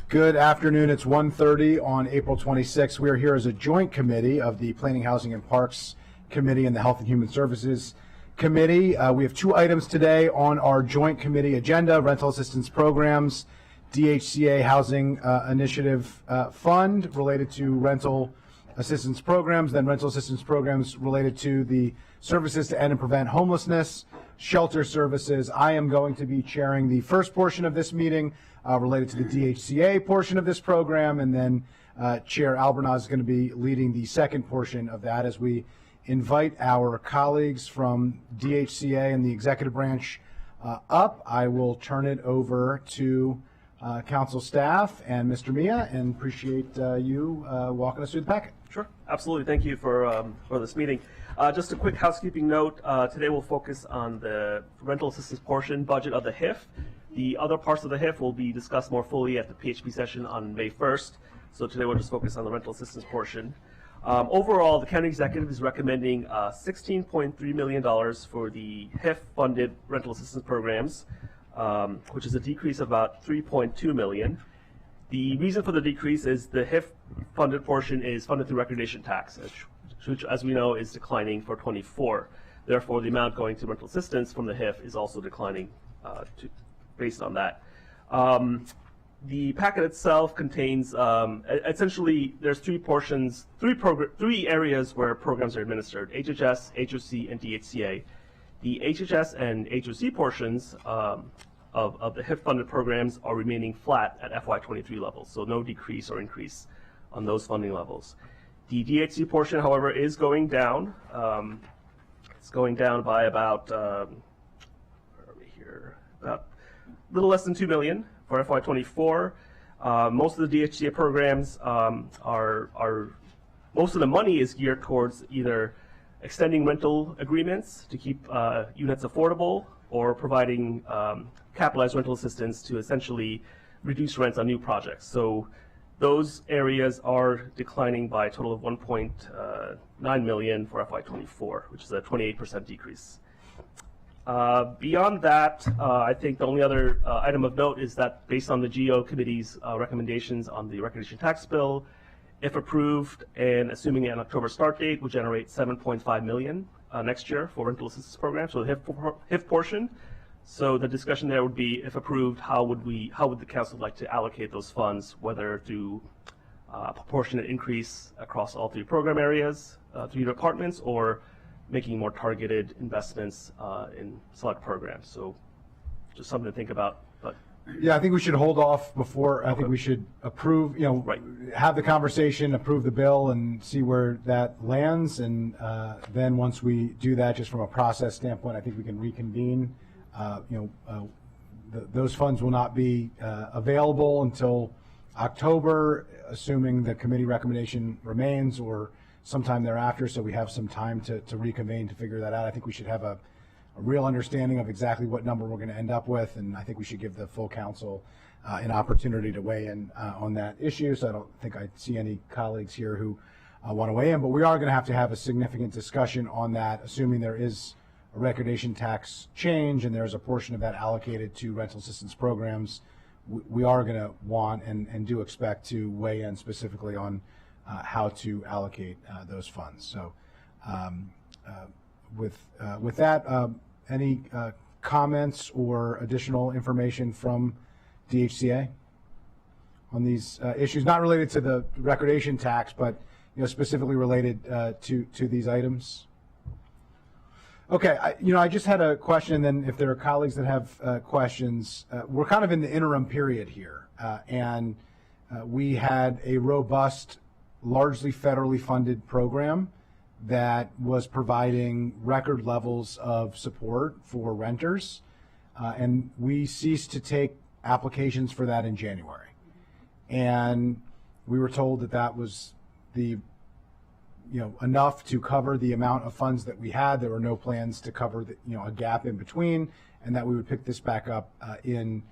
Good afternoon. It's 1:30 on April 26th. We are here as a joint committee of the Planning, Housing, and Parks Committee and the Health and Human Services Committee. We have two items today on our joint committee agenda: rental assistance programs, DHCA Housing Initiative Fund related to rental assistance programs, then rental assistance programs related to the services to end and prevent homelessness, shelter services. I am going to be chairing the first portion of this meeting related to the DHCA portion of this program, and then Chair Albernaz is going to be leading the second portion of that. As we invite our colleagues from DHCA and the executive branch up, I will turn it over to council staff and Mr. Mia, and appreciate you walking us through the packet. Sure, absolutely. Thank you for this meeting. Just a quick housekeeping note. Today we'll focus on the rental assistance portion budget of the HIF. The other parts of the HIF will be discussed more fully at the PHP session on May 1st. So today we'll just focus on the rental assistance portion. Overall, the county executive is recommending $16.3 million for the HIF-funded rental assistance programs, which is a decrease of about $3.2 million. The reason for the decrease is the HIF-funded portion is funded through recordation tax, which, as we know, is declining for 24. Therefore, the amount going to rental assistance from the HIF is also declining based on that. The packet itself contains, essentially, there's three portions, three areas where programs are administered: HHS, HOC, and DHCA. The HHS and HOC portions of the HIF-funded programs are remaining flat at FY23 levels, so no decrease or increase on those funding levels. The DHC portion, however, is going down. It's going down by about, where are we here? About a little less than $2 million for FY24. Most of the DHCA programs most of the money is geared towards either extending rental agreements to keep units affordable, or providing capitalized rental assistance to essentially reduce rents on new projects. So those areas are declining by a total of $1.9 million for FY24, which is a 28% decrease. Beyond that, I think the only other item of note is that based on the GO Committee's recommendations on the recognition tax bill, if approved and assuming an October start date, will generate $7.5 million next year for rental assistance programs, so the HIF portion. So the discussion there would be, if approved, how would the council like to allocate those funds, whether through proportionate increase across all three program areas, three departments, or making more targeted investments in select programs. So just something to think about. But yeah, I think we should hold off before. I think we should approve, right, have the conversation, approve the bill, and see where that lands. And then once we do that, just from a process standpoint, I think we can reconvene. Those funds will not be available until October, assuming the committee recommendation remains, or sometime thereafter, so we have some time to reconvene to figure that out. I think we should have a real understanding of exactly what number we're going to end up with, and I think we should give the full council an opportunity to weigh in on that issue. So I don't think I see any colleagues here who want to weigh in, but we are going to have a significant discussion on that, assuming there is a recordation tax change and there's a portion of that allocated to rental assistance programs. We are going to want and do expect to weigh in specifically on how to allocate those funds. So with that, any comments or additional information from DHCA on these issues, not related to the recordation tax, but specifically related to these items? Okay, I just had a question, and then if there are colleagues that have questions, we're kind of in the interim period here, and we had a robust, largely federally funded program that was providing record levels of support for renters, and we ceased to take applications for that in January. And we were told that that was the enough to cover the amount of funds that we had. There were no plans to cover a gap in between, and that we would pick this back up in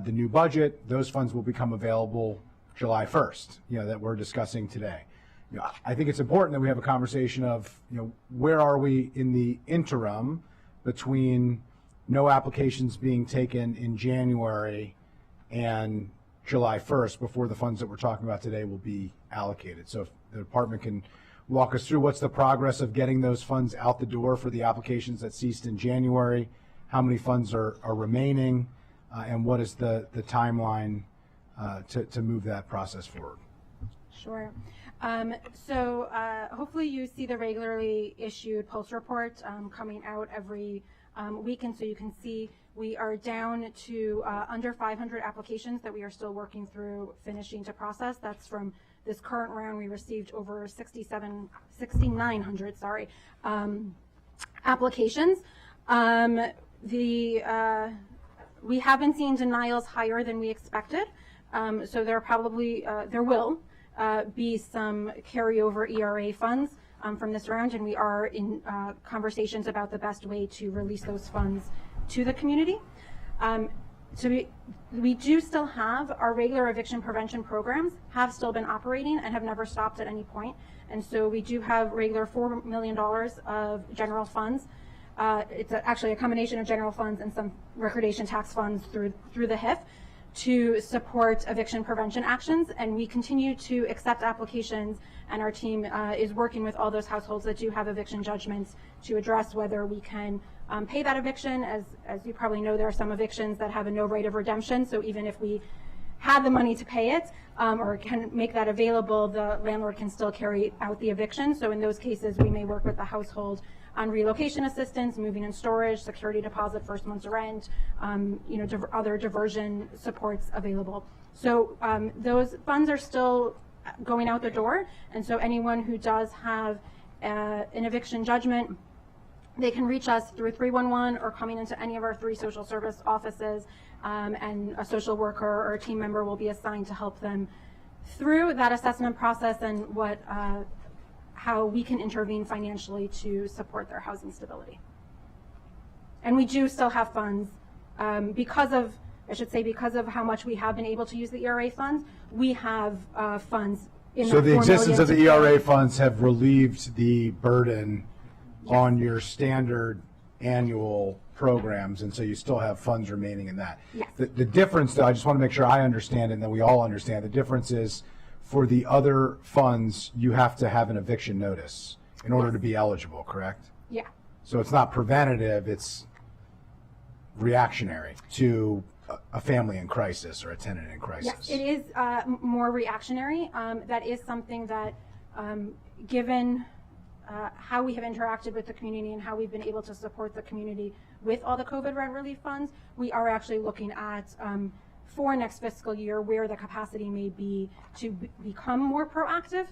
the new budget. Those funds will become available July 1st, that we're discussing today. I think it's important that we have a conversation of, where are we in the interim between no applications being taken in January and July 1st before the funds that we're talking about today will be allocated. So if the department can walk us through what's the progress of getting those funds out the door for the applications that ceased in January, how many funds are remaining, and what is the timeline to move that process forward. Sure. Hopefully you see the regularly issued Pulse report coming out every week, and so you can see we are down to under 500 applications that we are still working through finishing to process. That's from this current round. We received over 6,900 applications. We have been seeing denials higher than we expected, so there will be some carryover ERA funds from this round, and we are in conversations about the best way to release those funds to the community. We do still have our regular eviction prevention programs have still been operating and have never stopped at any point, and so we do have regular $4 million of general funds. It's actually a combination of general funds and some recordation tax funds through the HIF to support eviction prevention actions, and we continue to accept applications, and our team is working with all those households that do have eviction judgments to address whether we can pay that eviction. As you probably know, there are some evictions that have a no right of redemption, so even if we had the money to pay it or can make that available, the landlord can still carry out the eviction. So in those cases, we may work with the household on relocation assistance, moving and storage, security deposit, first month's rent, other diversion supports available. So those funds are still going out the door, and so anyone who does have an eviction judgment, they can reach us through 311 or coming into any of our 3 social service offices, and a social worker or a team member will be assigned to help them through that assessment process and how we can intervene financially to support their housing stability. And we do still have funds because of how much we have been able to use the ERA funds. We have funds in So the existence of the ERA funds funds have relieved the burden on your standard annual programs, and so you still have funds remaining in that. Yes. The difference, though, I just want to make sure I understand and that we all understand, the difference is for the other funds, you have to have an eviction notice in order to be eligible, correct? Yeah. So it's not preventative, it's reactionary to a family in crisis or a tenant in crisis. Yes, it is more reactionary. That is something that, given how we have interacted with the community and how we've been able to support the community with all the COVID rent relief funds, we are actually looking at for next fiscal year where the capacity may be to become more proactive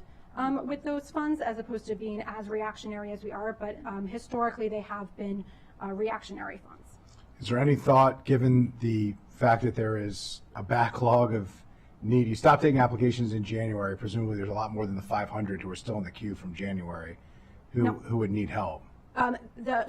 with those funds as opposed to being as reactionary as we are, but historically they have been reactionary funds. Is there any thought, given the fact that there is a backlog of need, you stopped taking applications in January, presumably there's a lot more than the 500 who are still in the queue from January who would need help?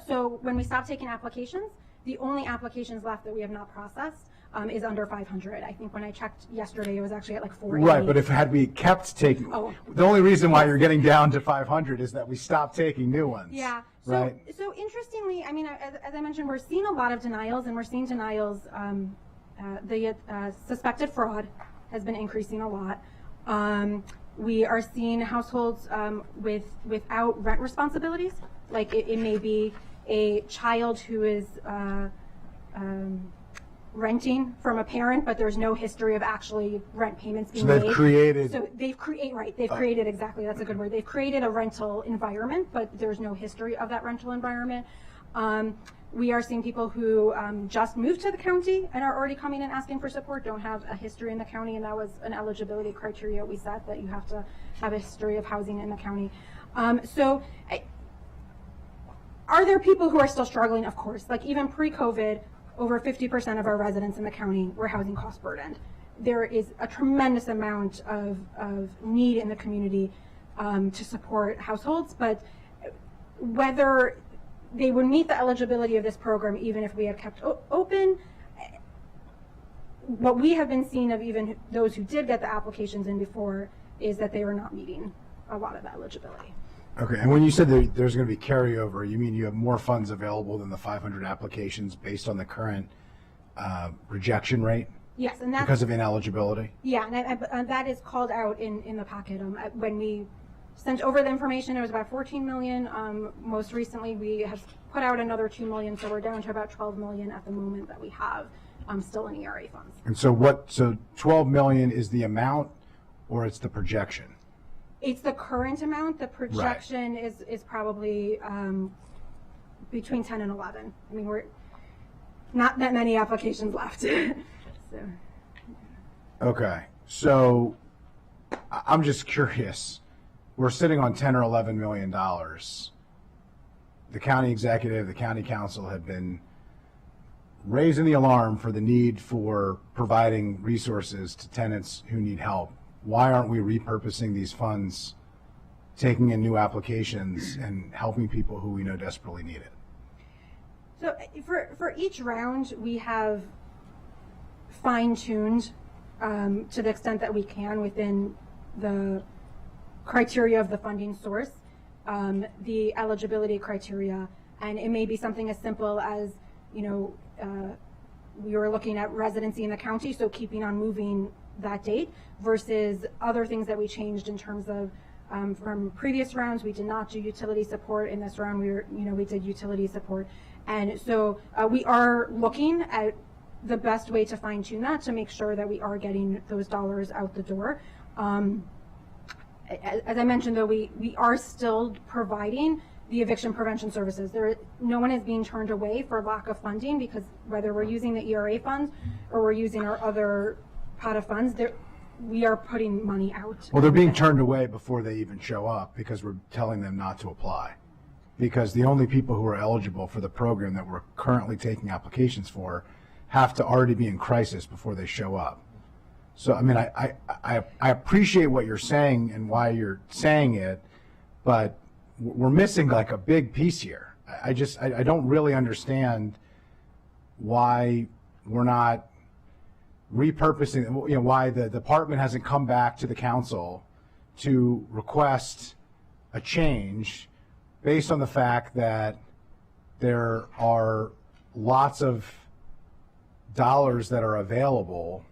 So when we stopped taking applications, the only applications left that we have not processed is under 500. I think when I checked yesterday, it was actually at like 480. Right, but had we kept taking, the only reason why you're getting down to 500 is that we stopped taking new ones. Yeah. Right. So interestingly, I mean, as I mentioned, we're seeing a lot of denials, and we're seeing denials. The suspected fraud has been increasing a lot. We are seeing households without rent responsibilities. Like it may be a child who is renting from a parent, but there's no history of actually rent payments being made. So they've created. So they've created exactly, that's a good word. They've created a rental environment, but there's no history of that rental environment. We are seeing people who just moved to the county and are already coming and asking for support, don't have a history in the county, and that was an eligibility criteria we set, that you have to have a history of housing in the county. Are there people who are still struggling? Of course. Like even pre-COVID, over 50% of our residents in the county were housing cost burdened. There is a tremendous amount of need in the community to support households, but whether they would meet the eligibility of this program even if we had kept open, what we have been seeing of even those who did get the applications in before is that they are not meeting a lot of the eligibility. Okay, and when you said that there's going to be carryover, you mean you have more funds available than the 500 applications based on the current rejection rate? Yes, and that's because of ineligibility? yeah, and that is called out in the packet. When we sent over the information, it was about 14 million. Most recently, we have put out another 2 million, so we're down to about 12 million at the moment that we have still in ERA funds. And so 12 million is the amount, or it's the projection? It's the current amount. The projection is probably between 10 and 11. I mean, we're not that many applications left. So. Okay, so I'm just curious. We're sitting on 10 or 11 million dollars. The county executive, the county council have been raising the alarm for the need for providing resources to tenants who need help. Why aren't we repurposing these funds, taking in new applications and helping people who we know desperately need it? So for each round, we have fine-tuned to the extent that we can within the criteria of the funding source, the eligibility criteria, and it may be something as simple as, we were looking at residency in the county, so keeping on moving that date, versus other things that we changed in terms of from previous rounds. We did not do utility support. In this round, we did utility support, and so we are looking at the best way to fine tune that to make sure that we are getting those dollars out the door. As I mentioned, though, we are still providing the eviction prevention services. No one is being turned away for lack of funding, because whether we're using the ERA funds or we're using our other pot of funds, we are putting money out. Well, they're being turned away before they even show up because we're telling them not to apply. Because the only people who are eligible for the program that we're currently taking applications for have to already be in crisis before they show up. So, I mean, I appreciate what you're saying and why you're saying it, but we're missing like a big piece here. I don't really understand why we're not repurposing, why the department hasn't come back to the council to request a change based on the fact that there are lots of dollars that are available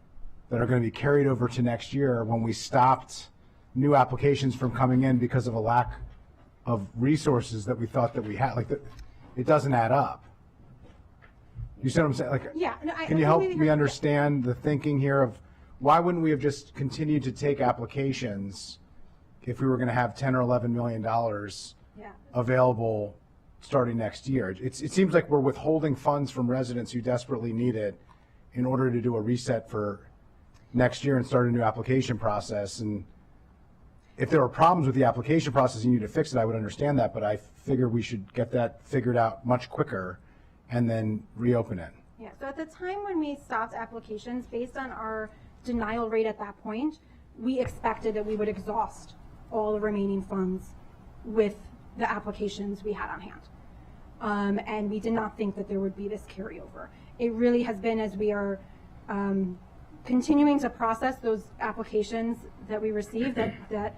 that are going to be carried over to next year when we stopped new applications from coming in because of a lack of resources that we thought that we had. Like, it doesn't add up. You see what I'm saying? Like, Yeah. No, can you help me understand the thinking here of why wouldn't we have just continued to take applications if we were going to have 10 or 11 million dollars available starting next year? It seems like we're withholding funds from residents who desperately need it in order to do a reset for next year and start a new application process. And if there are problems with the application process and you need to fix it, I would understand that, but I figure we should get that figured out much quicker and then reopen it. Yeah, so at the time when we stopped applications, based on our denial rate at that point, we expected that we would exhaust all the remaining funds with the applications we had on hand. And we did not think that there would be this carryover. It really has been, as we are continuing to process those applications that we received, that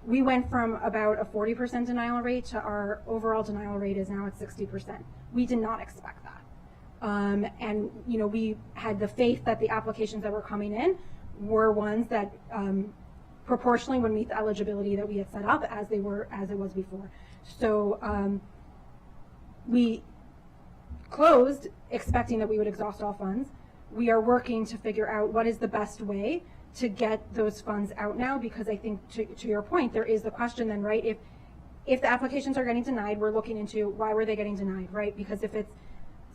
we went from about a 40% denial rate to our overall denial rate is now at 60%. We did not expect that. And we had the faith that the applications that were coming in were ones that proportionally would meet the eligibility that we had set up as it was before. So we closed expecting that we would exhaust all funds. We are working to figure out what is the best way to get those funds out now, because I think to your point, there is the question then, right? If the applications are getting denied, we're looking into why were they getting denied, right? Because if it's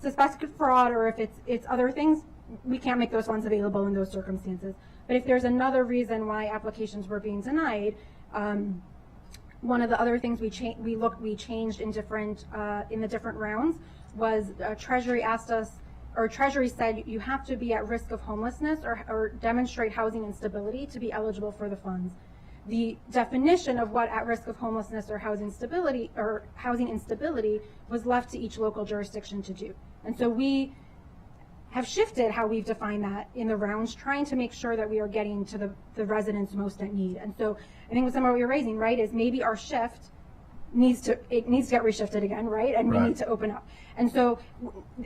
suspected fraud or if it's other things, we can't make those funds available in those circumstances. But if there's another reason why applications were being denied, one of the other things we changed in the different rounds was Treasury asked us, or Treasury said you have to be at risk of homelessness or demonstrate housing instability to be eligible for the funds. The definition of what at risk of homelessness or housing instability was left to each local jurisdiction to do. And so we have shifted how we've defined that in the rounds, trying to make sure that we are getting to the residents most at need. And so I think some of what you're raising, right, is maybe our shift needs to get reshifted again, right? And we Right. need to open up. And so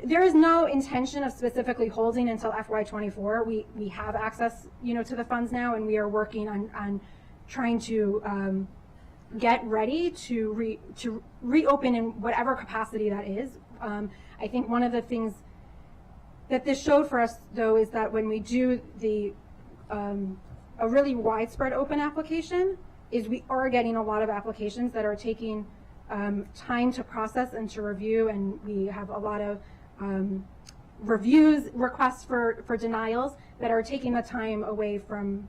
there is no intention of specifically holding until FY24. We have access, to the funds now, and we are working on trying to get ready to reopen in whatever capacity that is. I think one of the things that this showed for us, though, is that when we do a really widespread open application, is we are getting a lot of applications that are taking time to process and to review, and we have a lot of requests for denials that are taking the time away from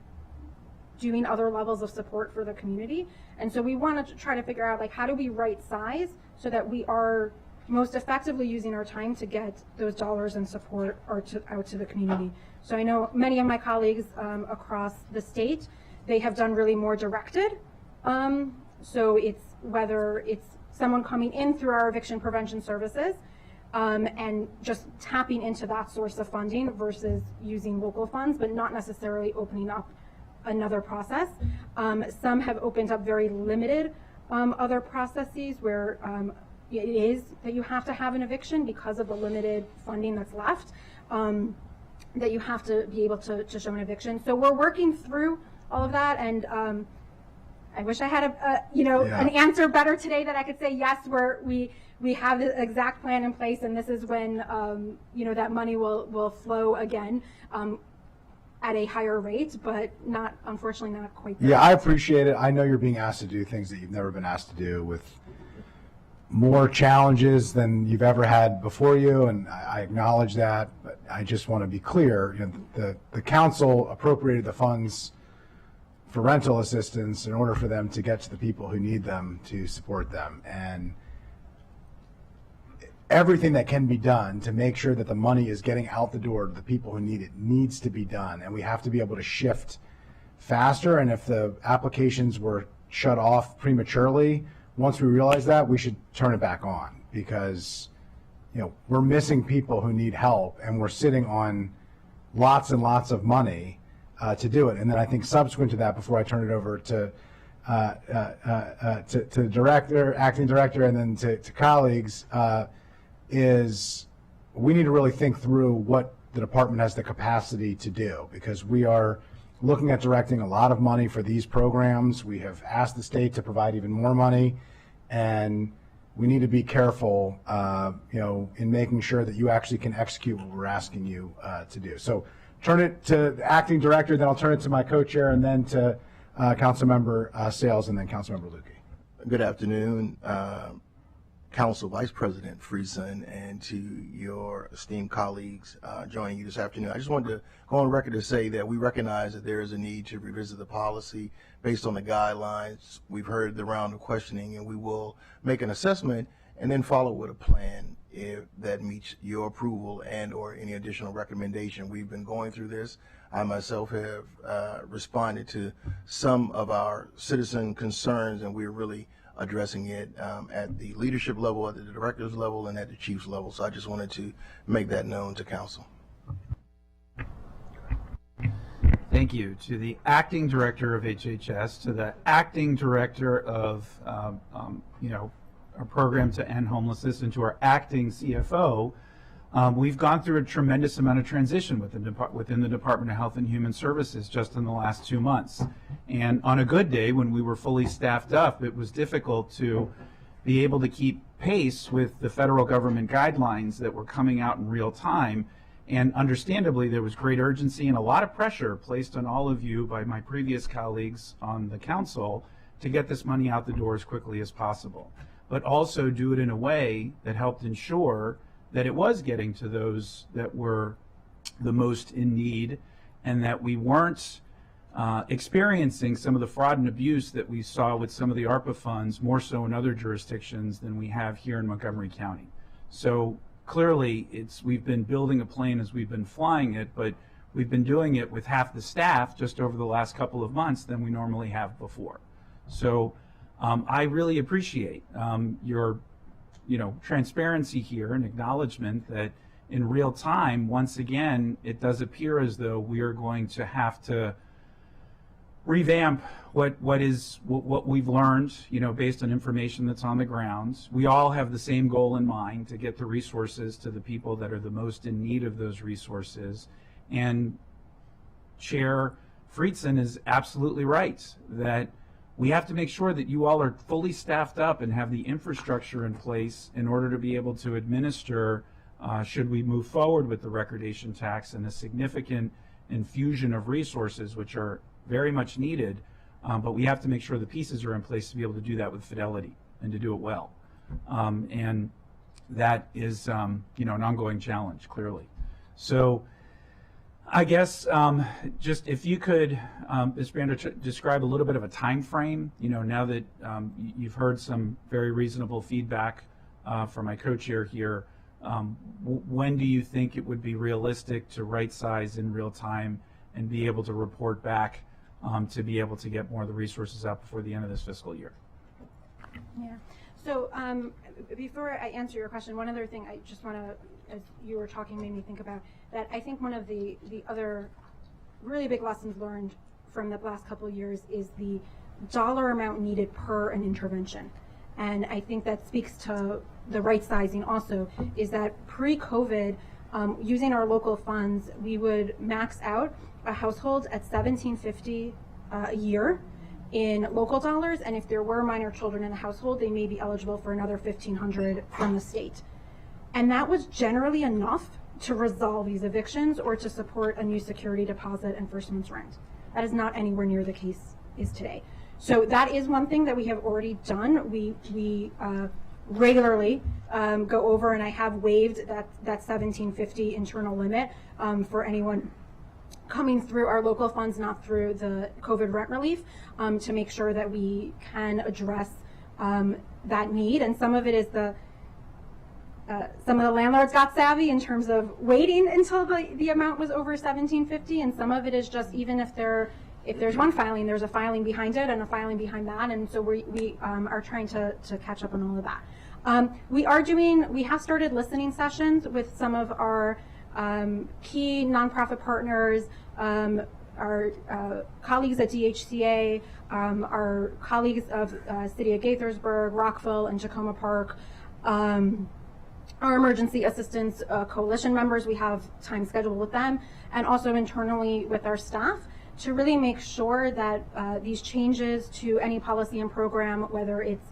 doing other levels of support for the community. And so we want to try to figure out, like, how do we right size so that we are most effectively using our time to get those dollars and support out to the community. So I know many of my colleagues across the state, they have done really more directed. So it's whether it's someone coming in through our eviction prevention services and just tapping into that source of funding versus using local funds, but not necessarily opening up another process. Some have opened up very limited other processes where it is that you have to have an eviction because of the limited funding that's left, that you have to be able to show an eviction. So we're working through all of that, and I wish I had an answer better today that I could say, yes, we have the exact plan in place, and this is when that money will flow again at a higher rate, but unfortunately not quite there. Yeah, I appreciate it. I know you're being asked to do things that you've never been asked to do with more challenges than you've ever had before you, and I acknowledge that, but I just want to be clear, the council appropriated the funds for rental assistance in order for them to get to the people who need them to support them. And everything that can be done to make sure that the money is getting out the door to the people who need it needs to be done. And we have to be able to shift faster. And if the applications were shut off prematurely, once we realize that, we should turn it back on, because we're missing people who need help, and we're sitting on lots and lots of money to do it. And then I think subsequent to that, before I turn it over to the director, acting director, and then to colleagues, is we need to really think through what the department has the capacity to do, because we are looking at directing a lot of money for these programs. We have asked the state to provide even more money, and we need to be careful, in making sure that you actually can execute what we're asking you to do. So turn it to the acting director, then I'll turn it to my co-chair, and then to Councilmember Sales, and then Councilmember Lukey. Good afternoon, Council Vice President Friesen, and to your esteemed colleagues joining you this afternoon. I just wanted to go on record to say that we recognize that there is a need to revisit the policy based on the guidelines. We've heard the round of questioning, and we will make an assessment and then follow with a plan if that meets your approval and or any additional recommendation. We've been going through this. I myself have responded to some of our citizen concerns, and we're really addressing it at the leadership level, at the director's level, and at the chief's level. So I just wanted to make that known to council. Thank you to the acting director of HHS, to the acting director of our program to end homelessness, and to our acting CFO. We've gone through a tremendous amount of transition within the Department of Health and Human Services just in the last 2 months. And on a good day, when we were fully staffed up, it was difficult to be able to keep pace with the federal government guidelines that were coming out in real time. And understandably, there was great urgency and a lot of pressure placed on all of you by my previous colleagues on the council to get this money out the door as quickly as possible, but also do it in a way that helped ensure that it was getting to those that were the most in need, and that we weren't experiencing some of the fraud and abuse that we saw with some of the ARPA funds, more so in other jurisdictions than we have here in Montgomery County. So clearly, we've been building a plane as we've been flying it, but we've been doing it with half the staff just over the last couple of months than we normally have before. So I really appreciate your transparency here and acknowledgement that in real time, once again, it does appear as though we are going to have to revamp what we've learned, based on information that's on the ground. We all have the same goal in mind, to get the resources to the people that are the most in need of those resources. And Chair Friedson is absolutely right that we have to make sure that you all are fully staffed up and have the infrastructure in place in order to be able to administer, should we move forward with the recordation tax and a significant infusion of resources, which are very much needed, but we have to make sure the pieces are in place to be able to do that with fidelity and to do it well. And that is, an ongoing challenge, clearly. So I guess just if you could, Ms. Brander, describe a little bit of a time frame, now that you've heard some very reasonable feedback from my co-chair here, when do you think it would be realistic to right size in real time and be able to report back to be able to get more of the resources out before the end of this fiscal year? Yeah. So before I answer your question, one other thing I just want to, as you were talking, made me think about that. I think one of the other really big lessons learned from the last couple of years is the dollar amount needed per an intervention. And I think that speaks to the right sizing also, is that pre-COVID, using our local funds, we would max out a household at $1,750 a year in local dollars, and if there were minor children in the household, they may be eligible for another $1,500 from the state. And that was generally enough to resolve these evictions or to support a new security deposit and first month's rent. That is not anywhere near the case is today. So that is one thing that we have already done. We regularly go over, and I have waived that $1,750 internal limit for anyone coming through our local funds, not through the COVID rent relief, to make sure that we can address that need. And some of it is some of the landlords got savvy in terms of waiting until the amount was over $1,750, and some of it is just, even if there's one filing, there's a filing behind it and a filing behind that, and so we are trying to catch up on all of that. We have started listening sessions with some of our key nonprofit partners, our colleagues at DHCA, our colleagues of City of Gaithersburg, Rockville, and Tacoma Park, our emergency assistance coalition members. We have time scheduled with them, and also internally with our staff, to really make sure that these changes to any policy and program, whether it's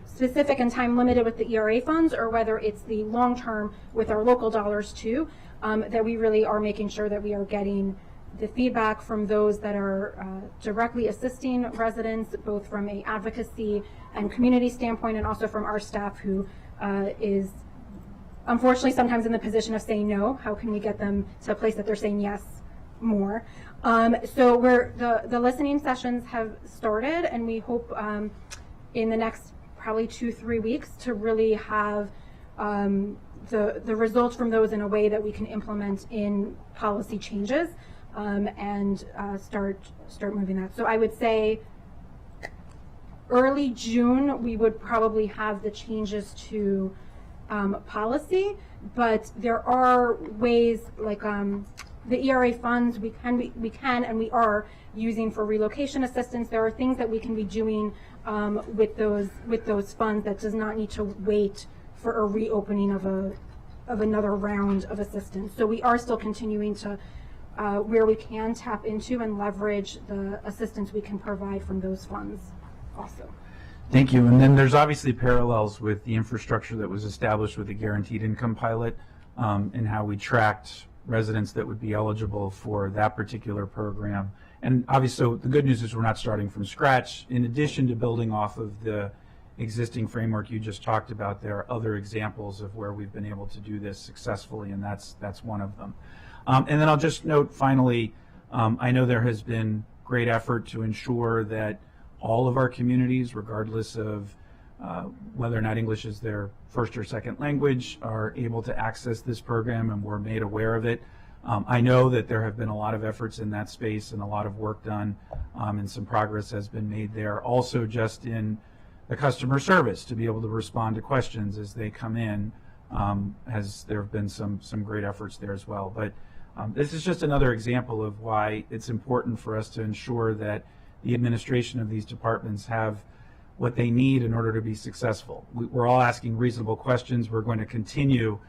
specific and time limited with the ERA funds, or whether it's the long term with our local dollars too, that we really are making sure that we are getting the feedback from those that are directly assisting residents, both from a advocacy and community standpoint, and also from our staff, who is unfortunately sometimes in the position of saying no. How can we get them to a place that they're saying yes more? So the listening sessions have started, and we hope in the next probably 2-3 weeks to really have the results from those in a way that we can implement in policy changes, and start moving that. So I would say early June we would probably have the changes to policy, but there are ways, like the ERA funds we can and we are using for relocation assistance. There are things that we can be doing with those funds that does not need to wait for a reopening of another round of assistance. So we are still continuing to where we can tap into and leverage the assistance we can provide from those funds also. Thank you. And then there's obviously parallels with the infrastructure that was established with the guaranteed income pilot, and how we tracked residents that would be eligible for that particular program. And obviously, so the good news is we're not starting from scratch. In addition to building off of the existing framework you just talked about, there are other examples of where we've been able to do this successfully, and that's one of them. And then I'll just note finally, I know there has been great effort to ensure that all of our communities, regardless of whether or not English is their first or second language, are able to access this program, and we're made aware of it. I know that there have been a lot of efforts in that space and a lot of work done, and some progress has been made there. Also, just in the customer service, to be able to respond to questions as they come in, there have been some great efforts there as well. But This is just another example of why it's important for us to ensure that the administration of these departments have what they need in order to be successful. We're all asking reasonable questions. We're going to continue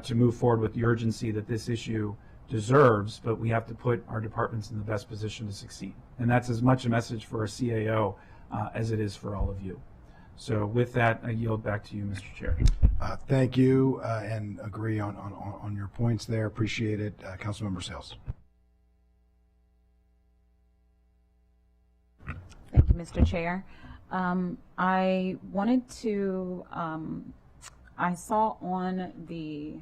to move forward with the urgency that this issue deserves, but we have to put our departments in the best position to succeed. And that's as much a message for our CAO as it is for all of you. So with that, I yield back to you, Mr. Chair. Thank you, and agree on your points there. Appreciate it. Councilmember Sales. Thank you, Mr. Chair. I wanted to, I saw on the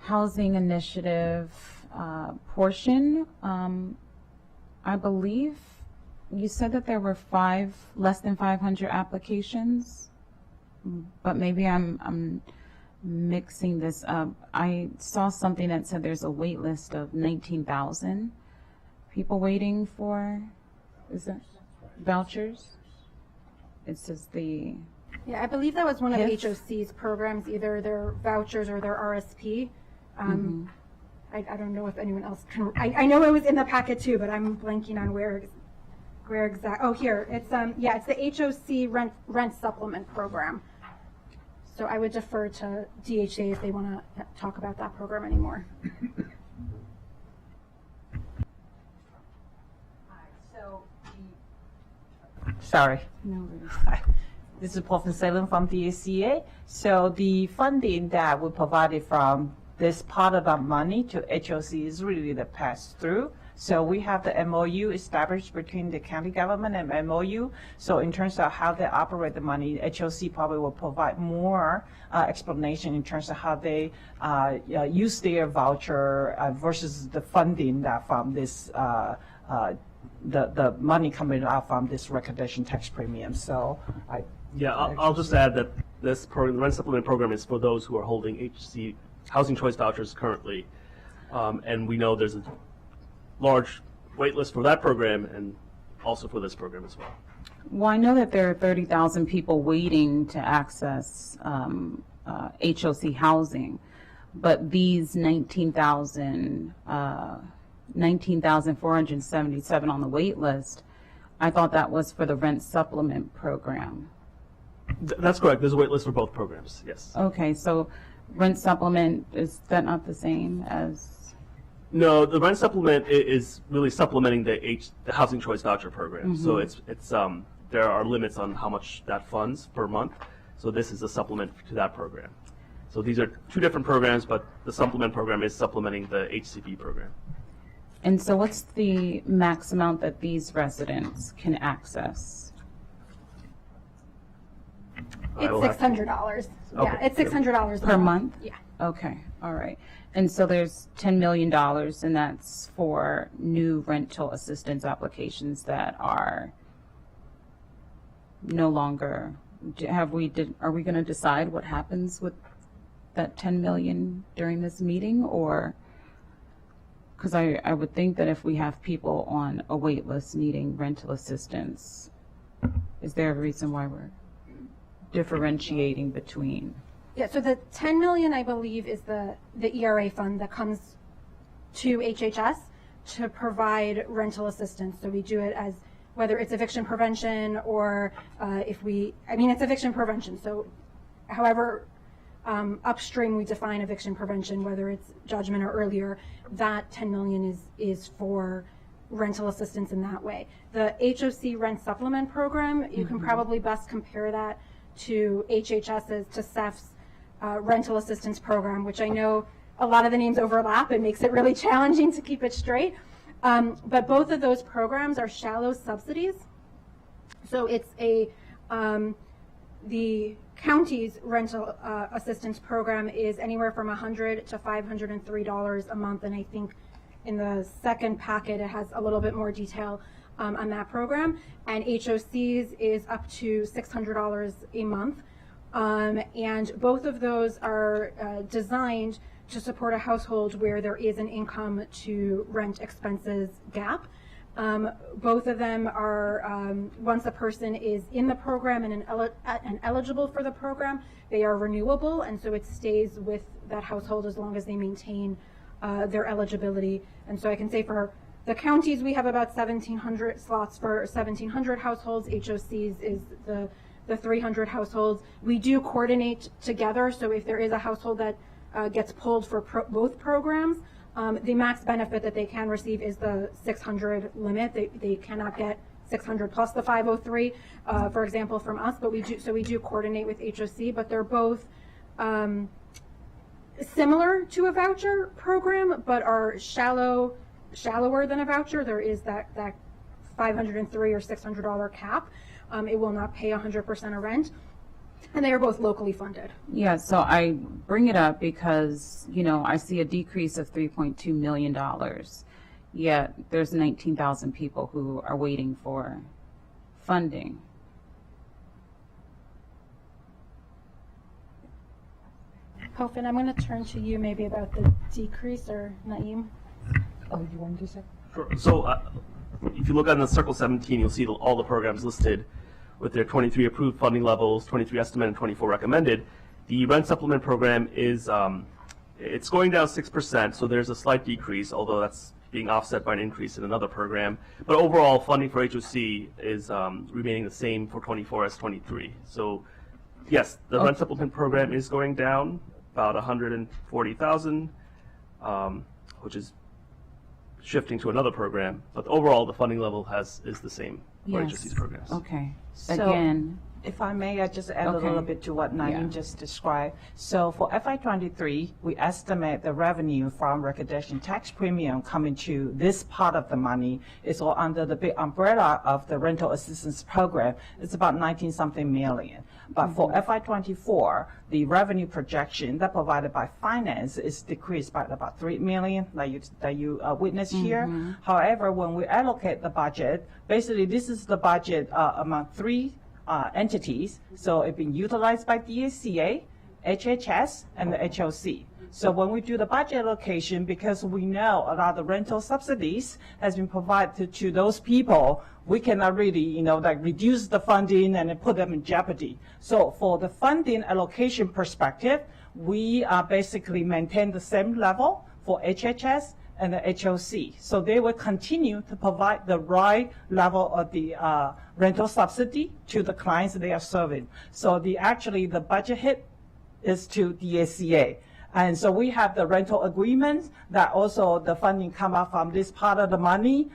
housing initiative portion, I believe you said that there were less than 500 applications, but maybe I'm mixing this up. I saw something that said there's a wait list of 19,000 people waiting for, is that vouchers? It says the, Yeah, I believe that was one of HIF? HOC's programs, either their vouchers or their RSP. I don't know if anyone else can, I know it was in the packet too, but I'm blanking on where exact, oh, here, it's, yeah, it's the HOC rent supplement program. So I would defer to DHA if they want to talk about that program anymore. Sorry. No worries. Hi. This is Paul Salem from DACA. So the funding that we provided from this part of the money to HOC is really the pass-through. So we have the MOU established between the county government and MOU. So in terms of how they operate the money, HOC probably will provide more explanation in terms of how they use their voucher versus the funding that from this the money coming out from this recognition tax premium. So I'll just add that this program, the rent supplement program, is for those who are holding HC housing choice vouchers currently, and we know there's a large wait list for that program and also for this program as well. well, I know that there are 30,000 people waiting to access HOC housing, but these 19,477 on the wait list, I thought that was for the rent supplement program. That's correct. There's a wait list for both programs, yes. Okay, so rent supplement, is that not the same as? No, the rent supplement is really supplementing the housing choice voucher program. So it's there are limits on how much that funds per month. So this is a supplement to that program. So these are two different programs, but the supplement program is supplementing the HCV program. And so what's the max amount that these residents can access? It's $600. Yeah, Okay. it's $600 Per month? Yeah. Okay, all right. And so there's $10 million, and that's for new rental assistance applications that are no longer, are we going to decide what happens with that 10 million during this meeting, or? Because I would think that if we have people on a wait list needing rental assistance, is there a reason why we're differentiating between? Yeah, so the 10 million, I believe, is the ERA fund that comes to HHS to provide rental assistance. So we do it as, whether it's eviction prevention or it's eviction prevention. So however upstream we define eviction prevention, whether it's judgment or earlier, that 10 million is for rental assistance in that way. The HOC rent supplement program, you can probably best compare that to HHS's, to CEF's rental assistance program, which I know a lot of the names overlap. It makes it really challenging to keep it straight. But both of those programs are shallow subsidies. So it's the county's rental assistance program is anywhere from $100 to $503 a month, and I think in the second packet it has a little bit more detail on that program. And HOC's is up to $600 a month, and both of those are designed to support a household where there is an income to rent expenses gap. Both of them are, once a person is in the program and eligible for the program, they are renewable, and so it stays with that household as long as they maintain their eligibility. And so I can say for the counties, we have about 1,700 slots for 1,700 households. HOCs is the 300 households. We do coordinate together, so if there is a household that gets pulled for both programs, the max benefit that they can receive is the 600 limit. They cannot get 600 plus the 503, for example, from us, but we do coordinate with HOC, but they're both similar to a voucher program, but are shallower than a voucher. There is that $503 or $600 cap. It will not pay 100% of rent, and they are both locally funded. Yeah, so I bring it up because, I see a decrease of $3.2 million, yet there's 19,000 people who are waiting for funding. Hofin, I'm going to turn to you maybe about the decrease, or Naeem. Oh, you want to say? Sure. So if you look on the Circle 17, you'll see all the programs listed with their 23 approved funding levels, 23 estimated, and 24 recommended. The rent supplement program is it's going down 6%, so there's a slight decrease, although that's being offset by an increase in another program. But overall, funding for HOC is remaining the same for 24 as 23. So yes, the rent supplement program is going down about 140,000, which is shifting to another program, but overall the funding level is the same for Yes. HOC's programs. Okay. So- Again, If I may, I just add a Okay. little bit to what Naeem Yeah. just described. So for FY23, we estimate the revenue from recognition tax premium coming to this part of the money is all under the big umbrella of the rental assistance program. It's about 19-something million. But for FY24, the revenue projection that provided by finance is decreased by about 3 million that you witnessed here. However, when we allocate the budget, basically this is the budget among three entities, so it's being utilized by DACA, HHS, and the HOC. So when we do the budget allocation, because we know a lot of the rental subsidies has been provided to those people, we cannot really, reduce the funding and then put them in jeopardy. So for the funding allocation perspective, we basically maintain the same level for HHS and the HOC. So they will continue to provide the right level of the rental subsidy to the clients they are serving. So the budget hit is to DACA. And so we have the rental agreements that also the funding come out from this part of the money.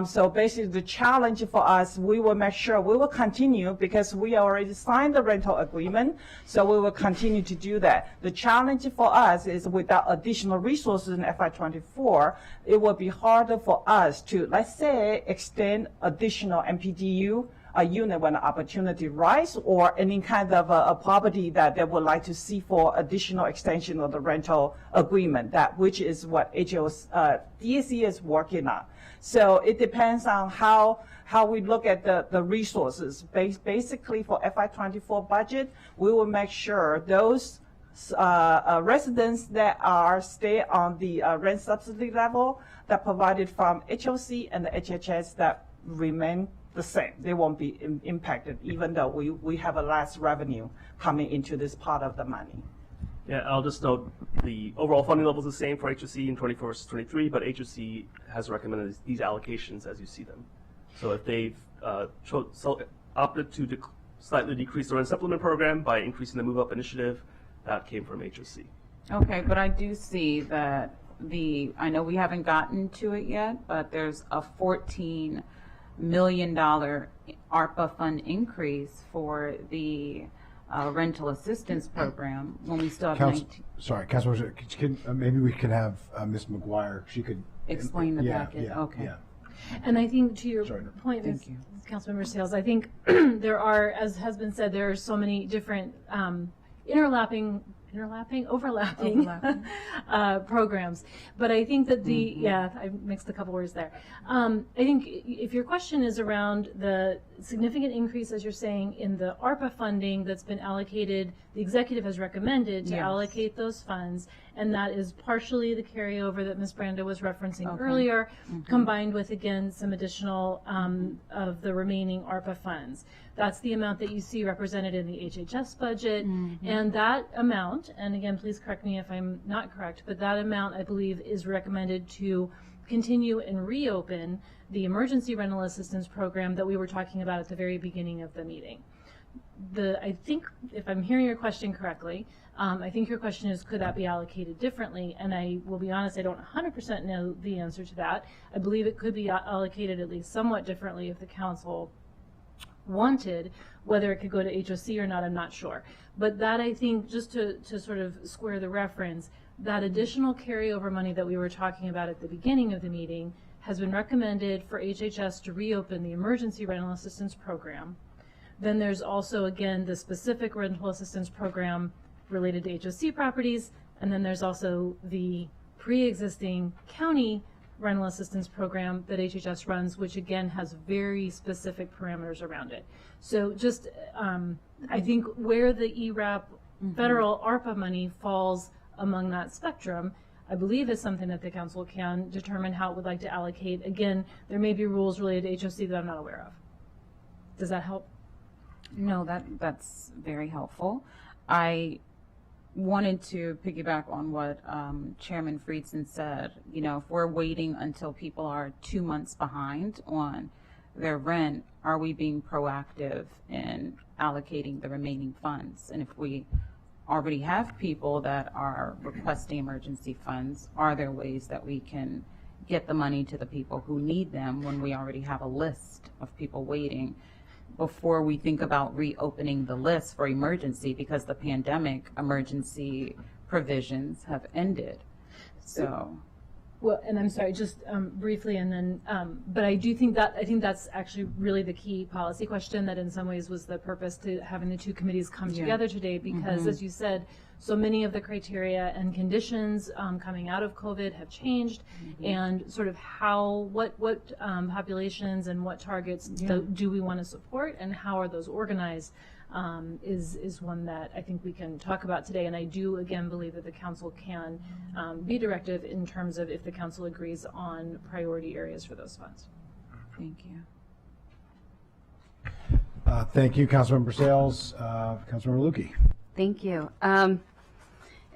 So basically the challenge for us, we will make sure we will continue because we already signed the rental agreement. So we will continue to do that. The challenge for us is without additional resources in FY24, it will be harder for us to, let's say, extend additional MPDU a unit when the opportunity rise, or any kind of a property that they would like to see for additional extension of the rental agreement, which is what DAC is working on. So it depends on how we look at the resources. Basically for FY24 budget, we will make sure those residents that stay on the rent subsidy level that provided from HOC and the HHS that remain the same. They won't be impacted, even though we have a less revenue coming into this part of the money. Yeah, I'll just note the overall funding level is the same for HOC in 24 versus 23, but HOC has recommended these allocations as you see them. So if they've opted to slightly decrease the rent supplement program by increasing the move up initiative, that came from HOC. okay, but I do see that I know we haven't gotten to it yet, but there's a $14 million ARPA fund increase for the rental assistance program when we still have 19. Sorry, Councilwoman, maybe we could have Ms. McGuire. She could Explain the yeah, packet. yeah, Okay. yeah. And I think to your Sorry, point, Thank Ms. you. Councilmember Sales, I think there are, as has been said, there are so many different overlapping programs. But I think that I mixed a couple words there. I think if your question is around the significant increase, as you're saying, in the ARPA funding that's been allocated the executive has recommended to Yes. allocate those funds, and that is partially the carryover that Ms. Brando was referencing Okay. earlier, combined with, again, some additional of the remaining ARPA funds. That's the amount that you see represented in the HHS budget, and that amount, and again, please correct me if I'm not correct, but that amount, I believe, is recommended to continue and reopen the emergency rental assistance program that we were talking about at the very beginning of the meeting. I think, if I'm hearing your question correctly, I think your question is, could that be allocated differently? And I will be honest, I don't 100% know the answer to that. I believe it could be allocated at least somewhat differently if the council wanted. Whether it could go to HOC or not, I'm not sure. But that, I think, just to sort of square the reference, that additional carryover money that we were talking about at the beginning of the meeting has been recommended for HHS to reopen the emergency rental assistance program. Then there's also, again, the specific rental assistance program related to HOC properties, and then there's also the pre-existing county rental assistance program that HHS runs, which again has very specific parameters around it. So just, I think where the ERAP federal ARPA money falls among that spectrum, I believe is something that the council can determine how it would like to allocate. Again, there may be rules related to HOC that I'm not aware of. Does that help? No, that's very helpful. I wanted to piggyback on what Chairman Friedson said. You know, if we're waiting until people are 2 months behind on their rent, are we being proactive in allocating the remaining funds? And if we already have people that are requesting emergency funds, are there ways that we can get the money to the people who need them when we already have a list of people waiting, before we think about reopening the list for emergency, because the pandemic emergency provisions have ended? So, Well, and I'm sorry, just briefly, and then, but I think that's actually really the key policy question that in some ways was the purpose to having the two committees come together today, because as you said, so many of the criteria and conditions coming out of COVID have changed, and sort of what populations and what targets do we want to support, and how are those organized, is one that I think we can talk about today. And I do, again, believe that the council can be directive in terms of if the council agrees on priority areas for those funds. thank you. Thank you, Councilmember Sales. Councilmember Lukey. Thank you.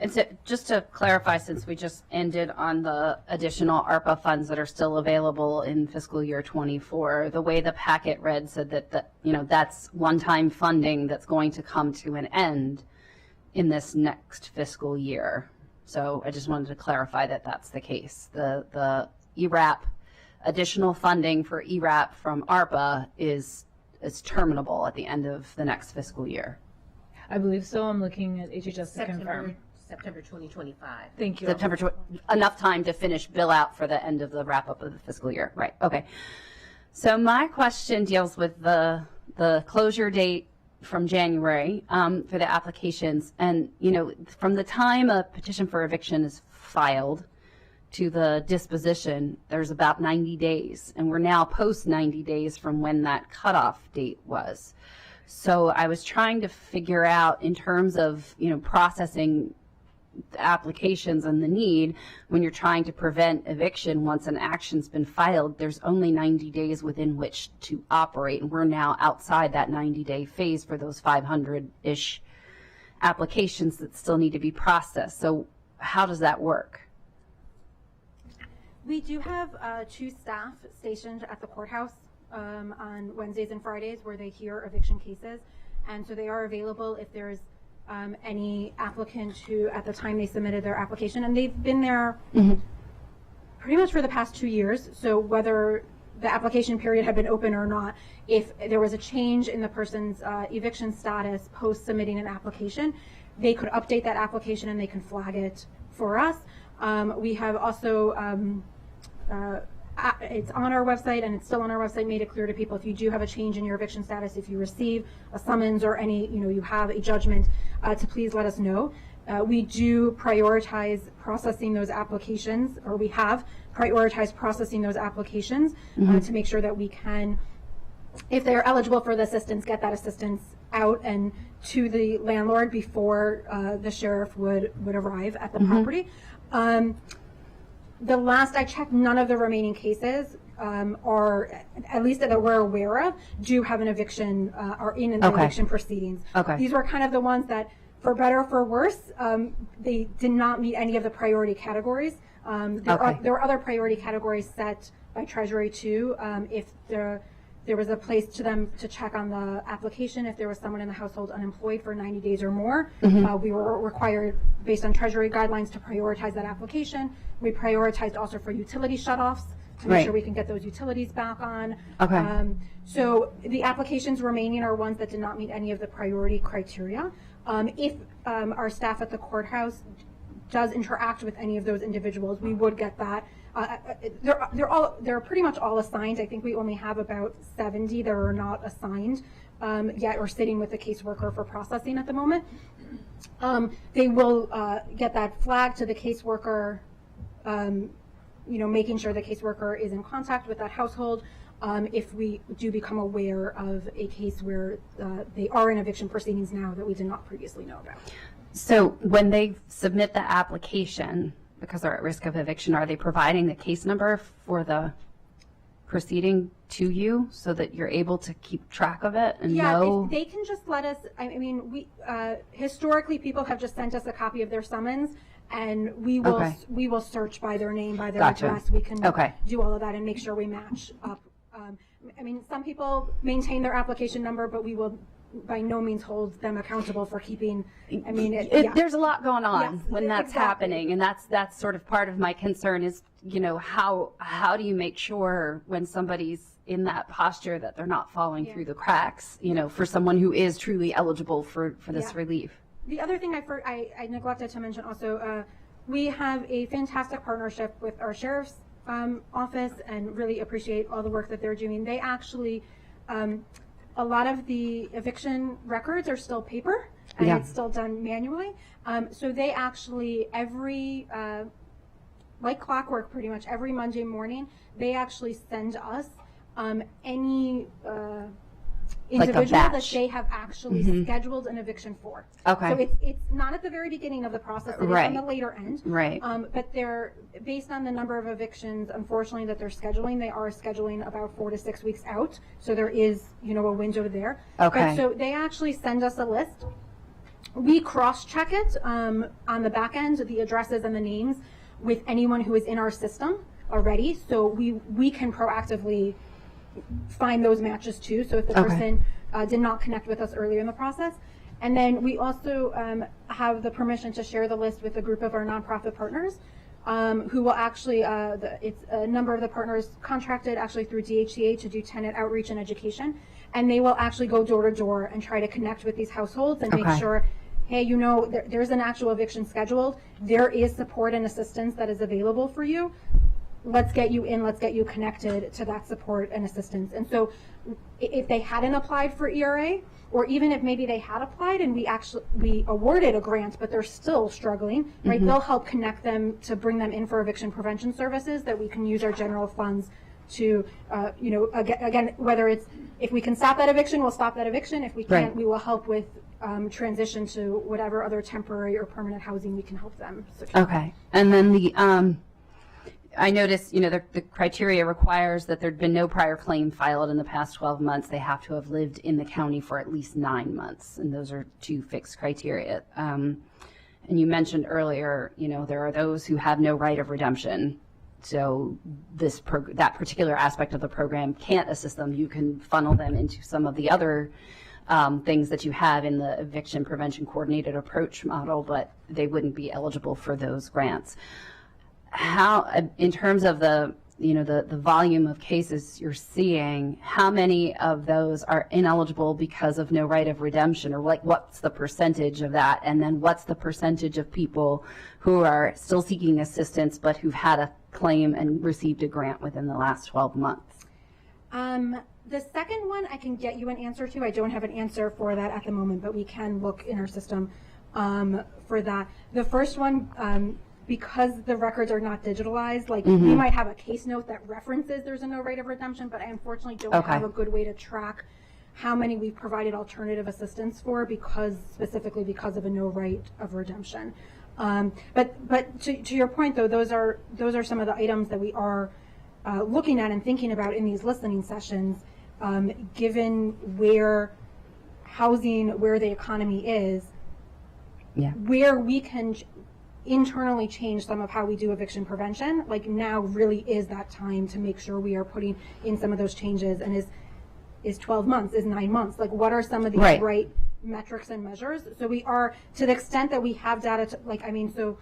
And so just to clarify, since we just ended on the additional ARPA funds that are still available in fiscal year 24, the way the packet read said that that's one-time funding that's going to come to an end in this next fiscal year. So I just wanted to clarify that that's the case. The ERAP, additional funding for ERAP from ARPA is terminable at the end of the next fiscal year. I believe so. I'm looking at HHS to confirm. September 2025. Thank you. Enough time to finish bill out for the end of the wrap up of the fiscal year. Right. Okay. So my question deals with the closure date from January for the applications. And, from the time a petition for eviction is filed to the disposition, there's about 90 days. And we're now post 90 days from when that cutoff date was. So I was trying to figure out, in terms of, processing the applications and the need, when you're trying to prevent eviction once an action's been filed, there's only 90 days within which to operate. And we're now outside that 90-day phase for those 500-ish applications that still need to be processed. So how does that work? We do have 2 staff stationed at the courthouse on Wednesdays and Fridays where they hear eviction cases. And so they are available if there's any applicant who, at the time they submitted their application, and they've been there pretty much for the past 2 years. So whether the application period had been open or not, if there was a change in the person's eviction status post submitting an application, they could update that application and they can flag it for us. We have also, it's on our website, and it's still on our website, made it clear to people, if you do have a change in your eviction status, if you receive a summons or any, you have a judgment, to please let us know. We do prioritize processing those applications, or we have prioritized processing those applications to make sure that we can if they're eligible for the assistance, get that assistance out and to the landlord before the sheriff would arrive at the property. The last I checked, none of the remaining cases are, at least that we're aware of, do have an eviction, are in the eviction proceedings. Okay. These were kind of the ones that, for better or for worse, they did not meet any of the priority categories. There were other priority categories set by Treasury too. If there was a place to them to check on the application, if there was someone in the household unemployed for 90 days or more, we were required, based on Treasury guidelines, to prioritize that application. We prioritized also for utility shutoffs to make sure we can get those utilities back on. Okay. So the applications remaining are ones that did not meet any of the priority criteria. If our staff at the courthouse does interact with any of those individuals, we would get that. They're pretty much all assigned. I think we only have about 70 that are not assigned yet or sitting with the caseworker for processing at the moment. They will get that flag to the caseworker, making sure the caseworker is in contact with that household. If we do become aware of a case where they are in eviction proceedings now that we did not previously know about. So when they submit the application, because they're at risk of eviction, are they providing the case number for the proceeding to you so that you're able to keep track of it and know? If they can just let us, I mean, we historically people have just sent us a copy of their summons, and we will search by their name, by their address. We can do all of that and make sure we match up. I mean, some people maintain their application number, but we will by no means hold them accountable for keeping. I mean, there's a lot going on when that's happening, and that's sort of part of my concern is, how do you make sure when somebody's in that posture that they're not falling through the cracks, for someone who is truly eligible for this relief. The other thing I neglected to mention also, we have a fantastic partnership with our sheriff's office and really appreciate all the work that they're doing. They actually, a lot of the eviction records are still paper and it's still done manually. So they actually, like clockwork pretty much, every Monday morning, they actually send us any individual that they have actually scheduled an eviction for. Okay. So it's not at the very beginning of the process, it's on the later end. Right. But they're, based on the number of evictions, unfortunately, that they're scheduling, they are scheduling about 4 to 6 weeks out. So there is, a window there. Okay. But so they actually send us a list. We cross-check it on the back end, the addresses and the names, with anyone who is in our system already. So we can proactively find those matches too. So if the person did not connect with us earlier in the process. And then we also have the permission to share the list with a group of our nonprofit partners who will actually, it's a number of the partners contracted actually through DHCA to do tenant outreach and education. And they will actually go door to door and try to connect with these households and make sure, hey, there's an actual eviction scheduled. There is support and assistance that is available for you. Let's get you in, let's get you connected to that support and assistance. And so if they hadn't applied for ERA, or even if maybe they had applied and we awarded a grant, but they're still struggling, right? They'll help connect them to bring them in for eviction prevention services that we can use our general funds to, again, whether it's, if we can stop that eviction, we'll stop that eviction. If we can't, we will help with transition to whatever other temporary or permanent housing we can help them secure. Okay. And then I noticed, the criteria requires that there'd been no prior claim filed in the past 12 months. They have to have lived in the county for at least 9 months, and those are 2 fixed criteria. And you mentioned earlier, there are those who have no right of redemption. So that particular aspect of the program can't assist them. You can funnel them into some of the other things that you have in the eviction prevention coordinated approach model, but they wouldn't be eligible for those grants. How, in terms of the volume of cases you're seeing, how many of those are ineligible because of no right of redemption, or what's the percentage of that? And then what's the percentage of people who are still seeking assistance but who've had a claim and received a grant within the last 12 months? The second one I can get you an answer to. I don't have an answer for that at the moment, but we can look in our system for that. The first one, because the records are not digitalized, like we might have a case note that references there's a no right of redemption, but I unfortunately don't have a good way to track how many we've provided alternative assistance for specifically because of a no right of redemption. But to your point though, those are some of the items that we are looking at and thinking about in these listening sessions, given where housing, where the economy is, where we can internally change some of how we do eviction prevention. Like now really is that time to make sure we are putting in some of those changes. And is 12 months, is 9 months, like what are some of these right metrics and measures? So we are, to the extent that we have data to, like, I mean, so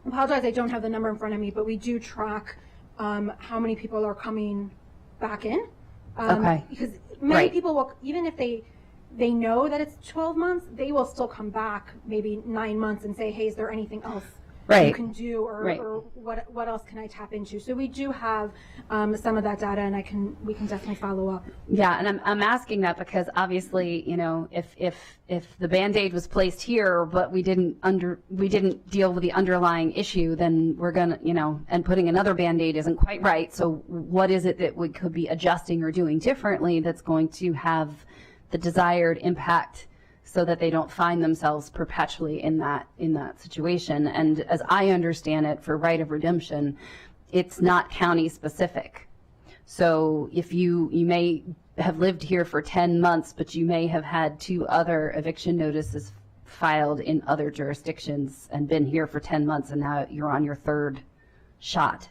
I apologize, I don't have the number in front of me, but we do track how many people are coming back in. Because many people will, even if they know that it's 12 months, they will still come back maybe 9 months and say, hey, is there anything else you can do, or what else can I tap into? So we do have some of that data, and we can definitely follow up. Yeah, and I'm asking that because obviously, you know, if the Band-Aid was placed here, but we didn't deal with the underlying issue, then we're gonna, you know, and putting another Band-Aid isn't quite right. So what is it that we could be adjusting or doing differently that's going to have the desired impact, so that they don't find themselves perpetually in that situation? And as I understand it, for right of redemption, it's not county specific. So if you may have lived here for 10 months, but you may have had 2 other eviction notices filed in other jurisdictions and been here for 10 months, and now you're on your 3rd shot,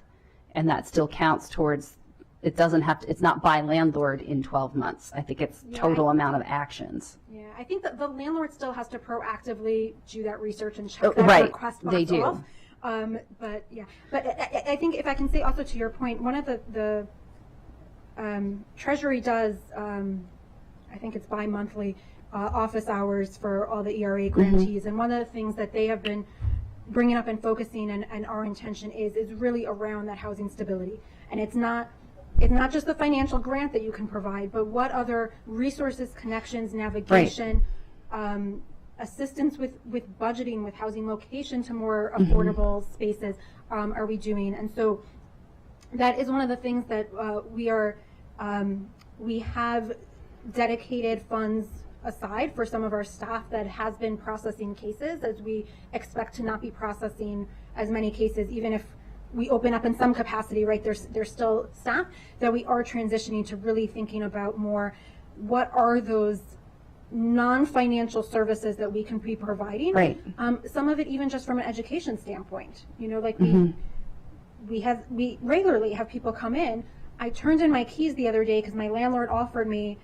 and that still counts towards. It doesn't have to, it's not by landlord in 12 months. I think it's total amount of actions. Yeah, I think that the landlord still has to proactively do that research and check that request box they do. Off. But I think if I can say also to your point, one of the Treasury does, I think it's bi-monthly office hours for all the ERA grantees, and one of the things that they have been bringing up and focusing, and our intention is really around that housing stability. And it's not just the financial grant that you can provide, but what other resources, connections, navigation, assistance with budgeting, with housing location to more affordable spaces are we doing? And so that is one of the things that we have dedicated funds aside for some of our staff that has been processing cases, as we expect to not be processing as many cases, even if we open up in some capacity, right? There's still staff that we are transitioning to really thinking about more what are those non-financial services that we can be providing. Right. Some of it even just from an education standpoint. You know, like we regularly have people come in. I turned in my keys the other day because my landlord offered me,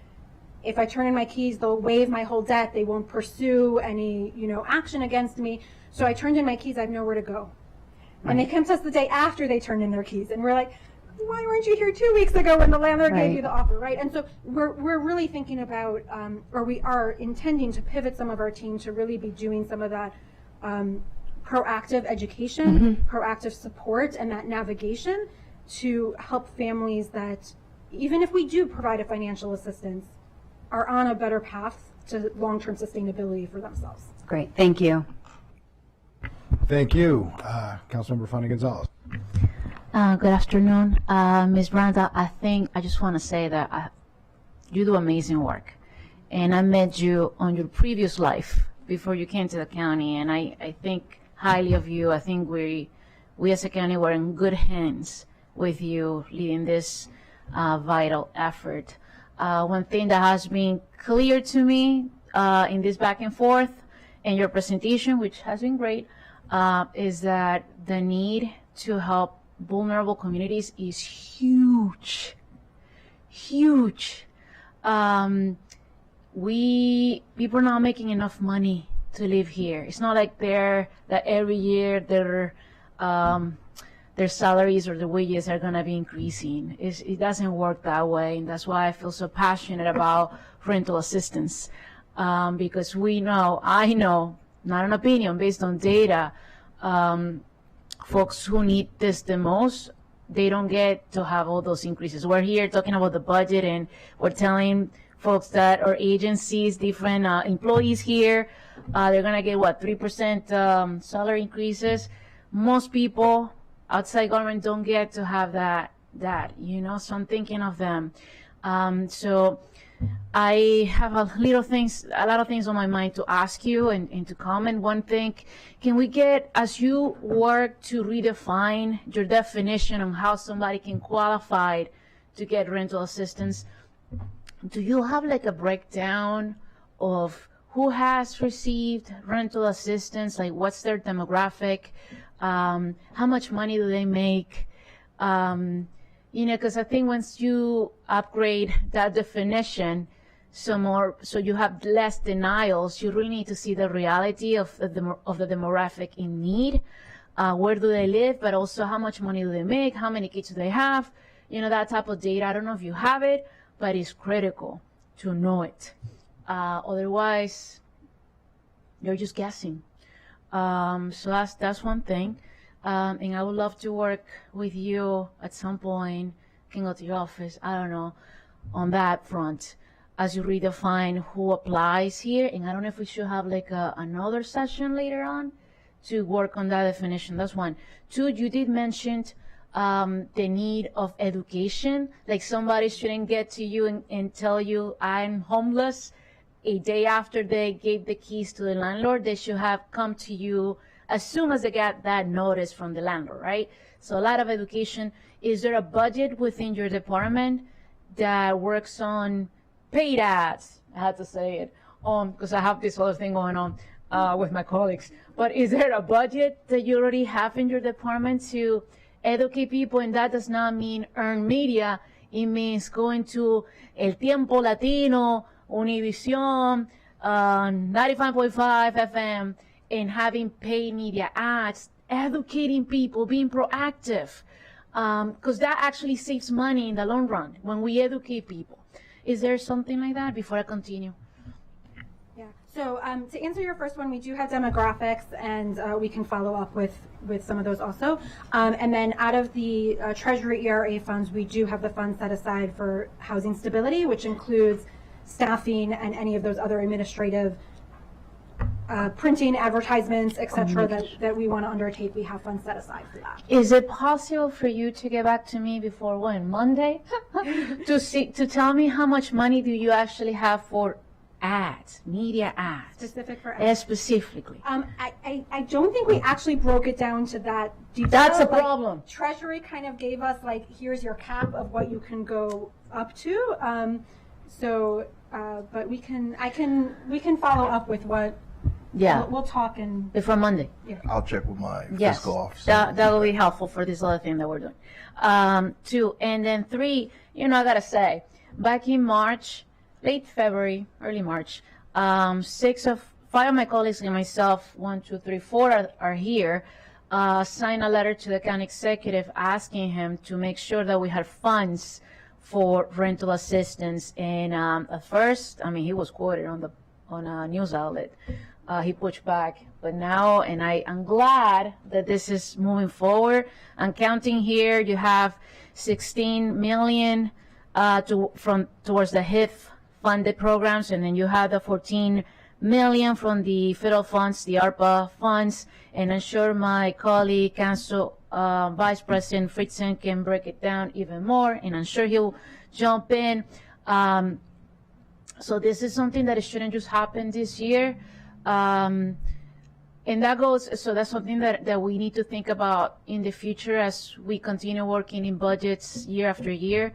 if I turn in my keys, they'll waive my whole debt. They won't pursue any, you know, action against me. So I turned in my keys. I have nowhere to go. And they come to us the day after they turned in their keys, and we're like, why weren't you here 2 weeks ago when the landlord gave you the offer, right? And so we're really thinking about, or we are intending to pivot some of our team to really be doing some of that proactive education, proactive support, and that navigation to help families that, even if we do provide a financial assistance, are on a better path to long-term sustainability for themselves. Great, thank you. Thank you. Councilmember Fanny Gonzalez. Good afternoon. Ms. Branda, I just want to say that you do amazing work. And I met you on your previous life before you came to the county, and I think highly of you. I think we as a county were in good hands with you leading this vital effort. One thing that has been clear to me in this back and forth and your presentation, which has been great, is that the need to help vulnerable communities is huge. People are not making enough money to live here. It's not like that every year their salaries or their wages are going to be increasing. It doesn't work that way, and that's why I feel so passionate about rental assistance, because I know, not an opinion, based on data, folks who need this the most, they don't get to have all those increases. We're here talking about the budget, and we're telling folks that our agencies, different employees here, they're going to get, 3% salary increases. most people outside government don't get to have that, so I'm thinking of them. So I have a lot of things on my mind to ask you and to comment. One thing, can we get, as you work to redefine your definition on how somebody can qualify to get rental assistance, do you have like a breakdown of who has received rental assistance, like what's their demographic, how much money do they make? Because I think once you upgrade that definition so you have less denials, you really need to see the reality of the demographic in need. Where do they live, but also how much money do they make, how many kids do they have, that type of data. I don't know if you have it, but it's critical to know it. Otherwise, you're just guessing. So that's one thing. And I would love to work with you at some point, can go to your office, I don't know, on that front, as you redefine who applies here. And I don't know if we should have like another session later on to work on that definition. That's one. Two, you did mention the need of education, like somebody shouldn't get to you and tell you I'm homeless a day after they gave the keys to the landlord. They should have come to you as soon as they got that notice from the landlord, right? So a lot of education. Is there a budget within your department that works on paid ads? I had to say it because I have this other thing going on with my colleagues. But is there a budget that you already have in your department to educate people? And that does not mean earn media. It means going to El Tiempo Latino, Univision, 95.5 FM, and having paid media ads, educating people, being proactive, because that actually saves money in the long run when we educate people. Is there something like that before I continue? Yeah. So to answer your first one, we do have demographics, and we can follow up with some of those also. And then out of the Treasury ERA funds, we do have the funds set aside for housing stability, which includes staffing and any of those other administrative printing, advertisements, etc. that we want to undertake. We have funds set aside for that. Is it possible for you to get back to me before when? Monday? to tell me how much money do you actually have for ads, media ads? Specific for ads? Specifically. I don't think we actually broke it down to that detail. That's a problem. Treasury kind of gave us like, here's your cap of what you can go up to. But we can follow up with what. Yeah. We'll talk and before Monday. Yeah. I'll check with my Yes. fiscal officer. That will be helpful for this other thing that we're doing. Two, and then three, I gotta say, back in March, late February, early March, five of my colleagues and myself, 1, 2, 3, 4 are here, signed a letter to the county executive asking him to make sure that we had funds for rental assistance. And at first, he was quoted on a news outlet. He pushed back, but now, and I'm glad that this is moving forward. I'm counting here. You have 16 million towards the HIF funded programs, and then you have the 14 million from the federal funds, the ARPA funds, and I'm sure my colleague, Council Vice President Fritzen, can break it down even more, and I'm sure he'll jump in. So this is something that it shouldn't just happen this year. And that's something that we need to think about in the future as we continue working in budgets year after year,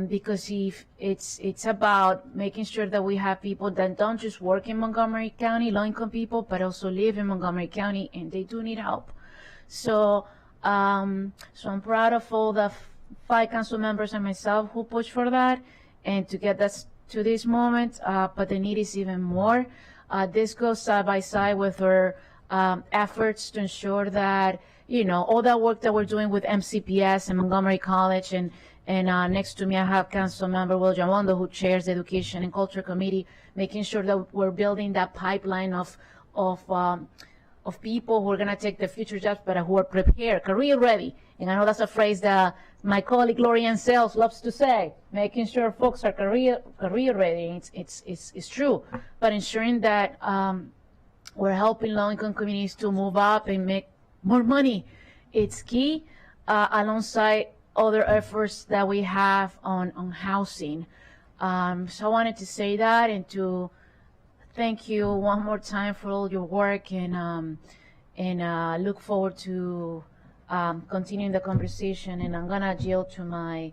because if it's about making sure that we have people that don't just work in Montgomery County, low-income people, but also live in Montgomery County, and they do need help. So I'm proud of all the 5 council members and myself who pushed for that, and to get that to this moment, but the need is even more. This goes side by side with our efforts to ensure that, all that work that we're doing with MCPS and Montgomery College, and next to me I have Council Member Will Jamondo, who chairs the Education and Culture Committee, making sure that we're building that pipeline of people who are going to take the future jobs, but who are prepared, career ready. And I know that's a phrase that my colleague Lorianne Sales loves to say, making sure folks are career ready. It's true, but ensuring that we're helping low-income communities to move up and make more money. It's key alongside other efforts that we have on housing. So I wanted to say that and to thank you one more time for all your work, and look forward to continuing the conversation. And I'm gonna yield to my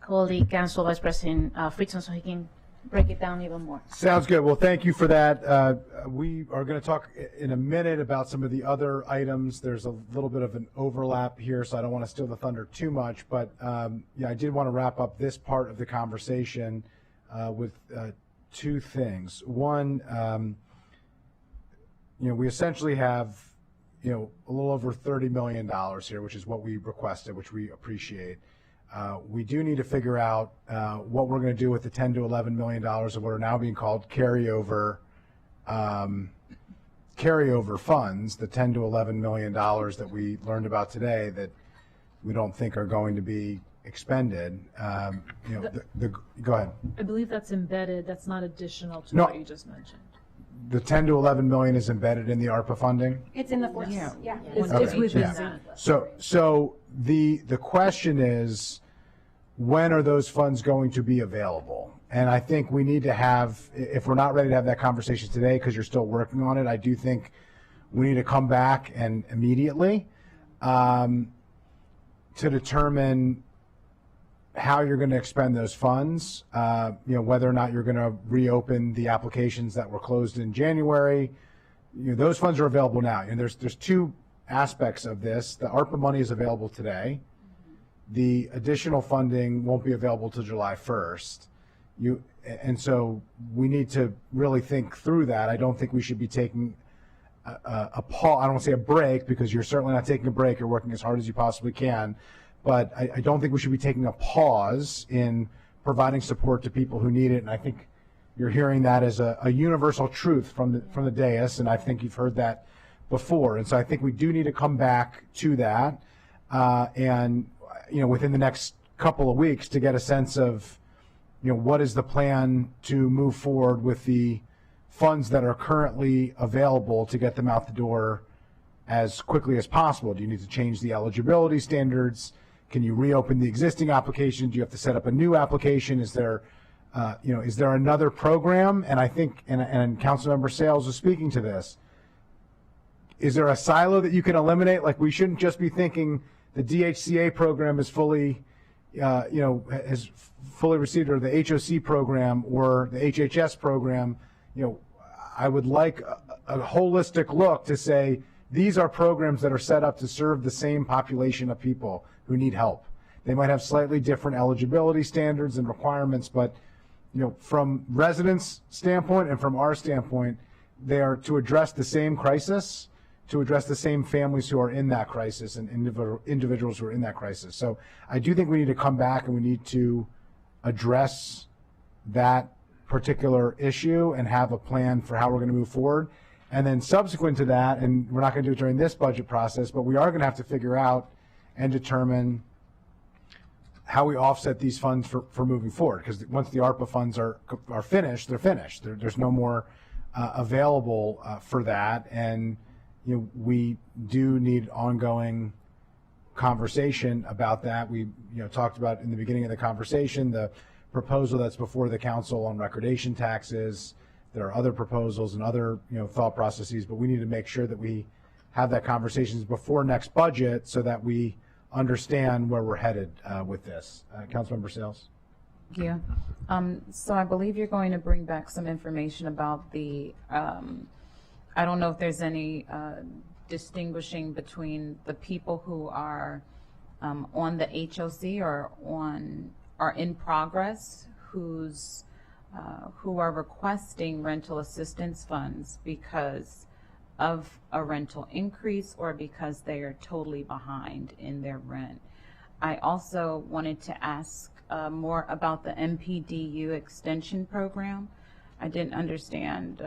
colleague, Council Vice President Fritzen, so he can break it down even more. Sounds good. Well, thank you for that. We are going to talk in a minute about some of the other items. There's a little bit of an overlap here, so I don't want to steal the thunder too much. But yeah, I did want to wrap up this part of the conversation with two things. One, we essentially have, a little over $30 million here, which is what we requested, which we appreciate. We do need to figure out what we're going to do with the $10 to $11 million of what are now being called carryover funds, the $10 to $11 million that we learned about today that we don't think are going to be expended. Go ahead. I believe that's embedded, that's not additional to No. what you just mentioned. The 10 to 11 million is embedded in the ARPA funding? It's in the force, Yeah. yeah. It's within Yeah. that. So the question is, when are those funds going to be available? And I think we need to have, if we're not ready to have that conversation today because you're still working on it, I do think we need to come back and immediately to determine how you're going to expend those funds, whether or not you're going to reopen the applications that were closed in January. Those funds are available now. And there's two aspects of this. The ARPA money is available today. The additional funding won't be available till July 1st. And so we need to really think through that. I don't think we should be taking a pause. I don't want to say a break, because you're certainly not taking a break. You're working as hard as you possibly can. But I don't think we should be taking a pause in providing support to people who need it. And I think you're hearing that as a universal truth from the dais, and I think you've heard that before. And so I think we do need to come back to that, and within the next couple of weeks, to get a sense of what is the plan to move forward with the funds that are currently available to get them out the door as quickly as possible. Do you need to change the eligibility standards? Can you reopen the existing application? Do you have to set up a new application? Is there another program? And I think, and Councilmember Sales is speaking to this, is there a silo that you can eliminate? Like, we shouldn't just be thinking the DHCA program is fully, has fully received, or the HOC program or the HHS program. I would like a holistic look to say, these are programs that are set up to serve the same population of people who need help. They might have slightly different eligibility standards and requirements, but from residents' standpoint and from our standpoint, they are to address the same crisis, to address the same families who are in that crisis and individuals who are in that crisis. So I do think we need to come back and we need to address that particular issue and have a plan for how we're going to move forward. And then subsequent to that, and we're not going to do it during this budget process, but we are going to have to figure out and determine how we offset these funds for moving forward. Because once the ARPA funds are finished, they're finished. There's no more available for that. And we do need ongoing conversation about that. We talked about in the beginning of the conversation the proposal that's before the council on recordation taxes. There are other proposals and other thought processes, but we need to make sure that we have that conversations before next budget so that we understand where we're headed with this. Councilmember Sales. Thank you. So I believe you're going to bring back some information about the, I don't know if there's any distinguishing between the people who are on the HOC or are in progress, who are requesting rental assistance funds because of a rental increase or because they are totally behind in their rent. I also wanted to ask more about the MPDU extension program. I didn't understand.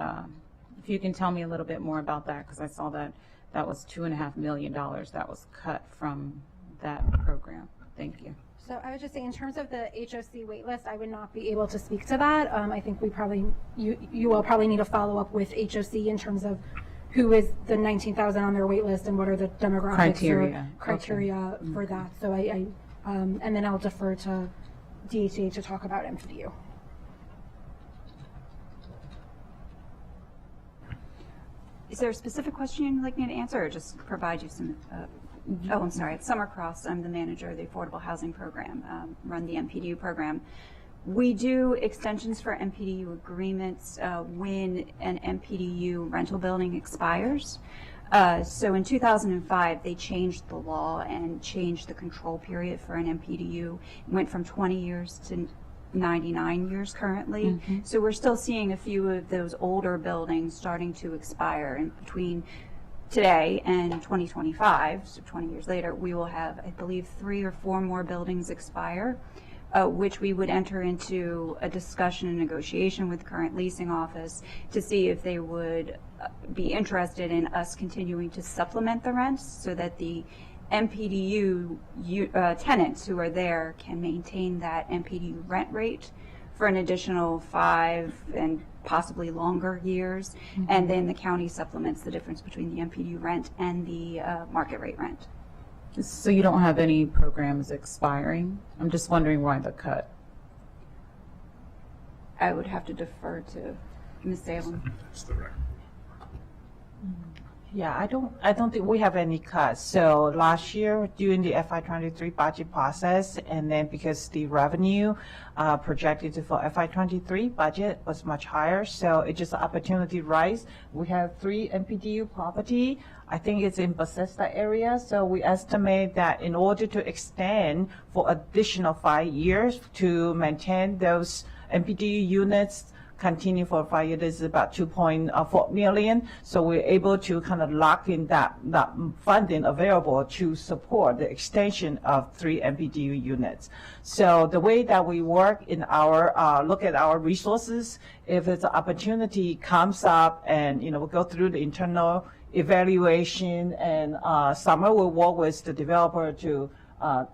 If you can tell me a little bit more about that, because I saw that that was $2.5 million that was cut from that program. Thank you. So I would just say, in terms of the HOC waitlist, I would not be able to speak to that. I think you will probably need to follow up with HOC in terms of who is the 19,000 on their wait list and what are the demographics Criteria. or criteria for that. So and then I'll defer to DHCA to talk about MPDU. Is there a specific question you'd like me to answer, or just provide you some? Oh, I'm sorry. It's Summer Cross. I'm the manager of the Affordable Housing Program, run the MPDU program. We do extensions for MPDU agreements when an MPDU rental building expires. So in 2005, they changed the law and changed the control period for an MPDU. It went from 20 years to 99 years currently. So we're still seeing a few of those older buildings starting to expire. And between today and 2025, so 20 years later, we will have, I believe, 3 or 4 more buildings expire, which we would enter into a discussion and negotiation with the current leasing office to see if they would be interested in us continuing to supplement the rents so that the MPDU tenants who are there can maintain that MPDU rent rate for an additional 5 and possibly longer years, and then the county supplements the difference between the MPDU rent and the market rate rent. So you don't have any programs expiring? I'm just wondering why the cut. I would have to defer to Ms. Salem. Yeah, I don't think we have any cuts. So last year during the FY23 budget process, and then because the revenue projected for FY23 budget was much higher, so it's just an opportunity rise. We have 3 MPDU property. I think it's in Bethesda area. So we estimate that in order to extend for additional 5 years to maintain those MPDU units, continue for 5 years, this is about 2.4 million. So we're able to kind of lock in that funding available to support the extension of 3 MPDU units. So the way that we work in our, look at our resources, if it's an opportunity comes up and, we go through the internal evaluation, and Summer will work with the developer to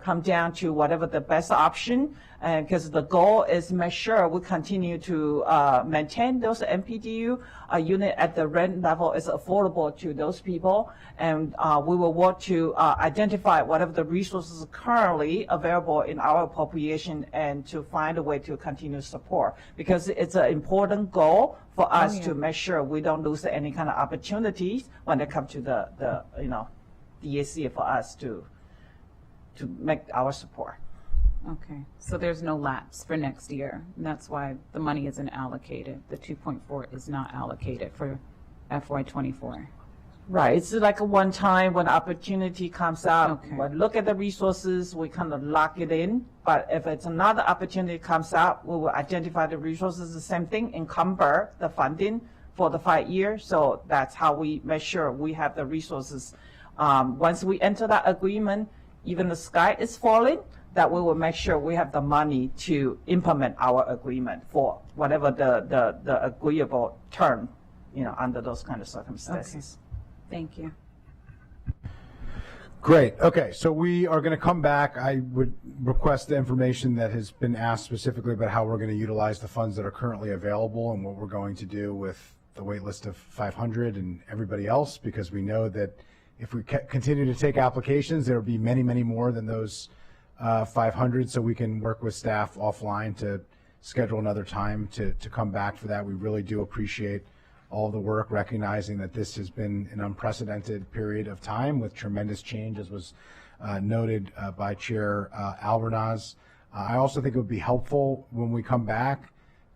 come down to whatever the best option, because the goal is make sure we continue to maintain those MPDU unit at the rent level is affordable to those people, and we will work to identify whatever the resources currently available in our appropriation and to find a way to continue support, because it's an important goal for us to make sure we don't lose any kind of opportunities when it comes to the DAC for us to make our support. Okay, so there's no lapse for next year. And that's why the money isn't allocated. The 2.4 is not allocated for FY24. Right, it's like a one time when opportunity comes up, Okay. we look at the resources, we kind of lock it in. But if it's another opportunity comes up, we will identify the resources, the same thing, encumber the funding for the 5 years. So that's how we make sure we have the resources. Once we enter that agreement, even the sky is falling, that we will make sure we have the money to implement our agreement for whatever the agreeable term, under those kind of circumstances. Thank you. Great. Okay, so we are going to come back. I would request the information that has been asked specifically about how we're going to utilize the funds that are currently available and what we're going to do with the wait list of 500 and everybody else, because we know that if we continue to take applications, there will be many, many more than those 500, so we can work with staff offline to schedule another time to come back for that. We really do appreciate all the work, recognizing that this has been an unprecedented period of time with tremendous change, as was noted by Chair Albornoz. I also think it would be helpful when we come back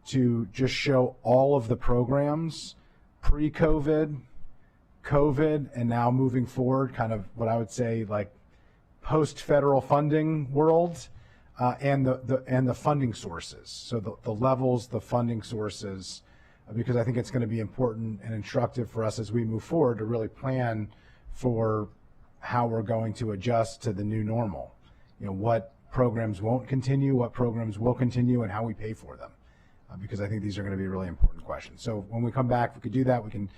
to just show all of the programs pre-COVID, COVID, and now moving forward, kind of what I would say like post-federal funding world, and the funding sources. So the levels, the funding sources, because I think it's going to be important and instructive for us as we move forward to really plan for how we're going to adjust to the new normal. What programs won't continue, what programs will continue, and how we pay for them. Because I think these are going to be really important questions. So when we come back, if we could do that, we can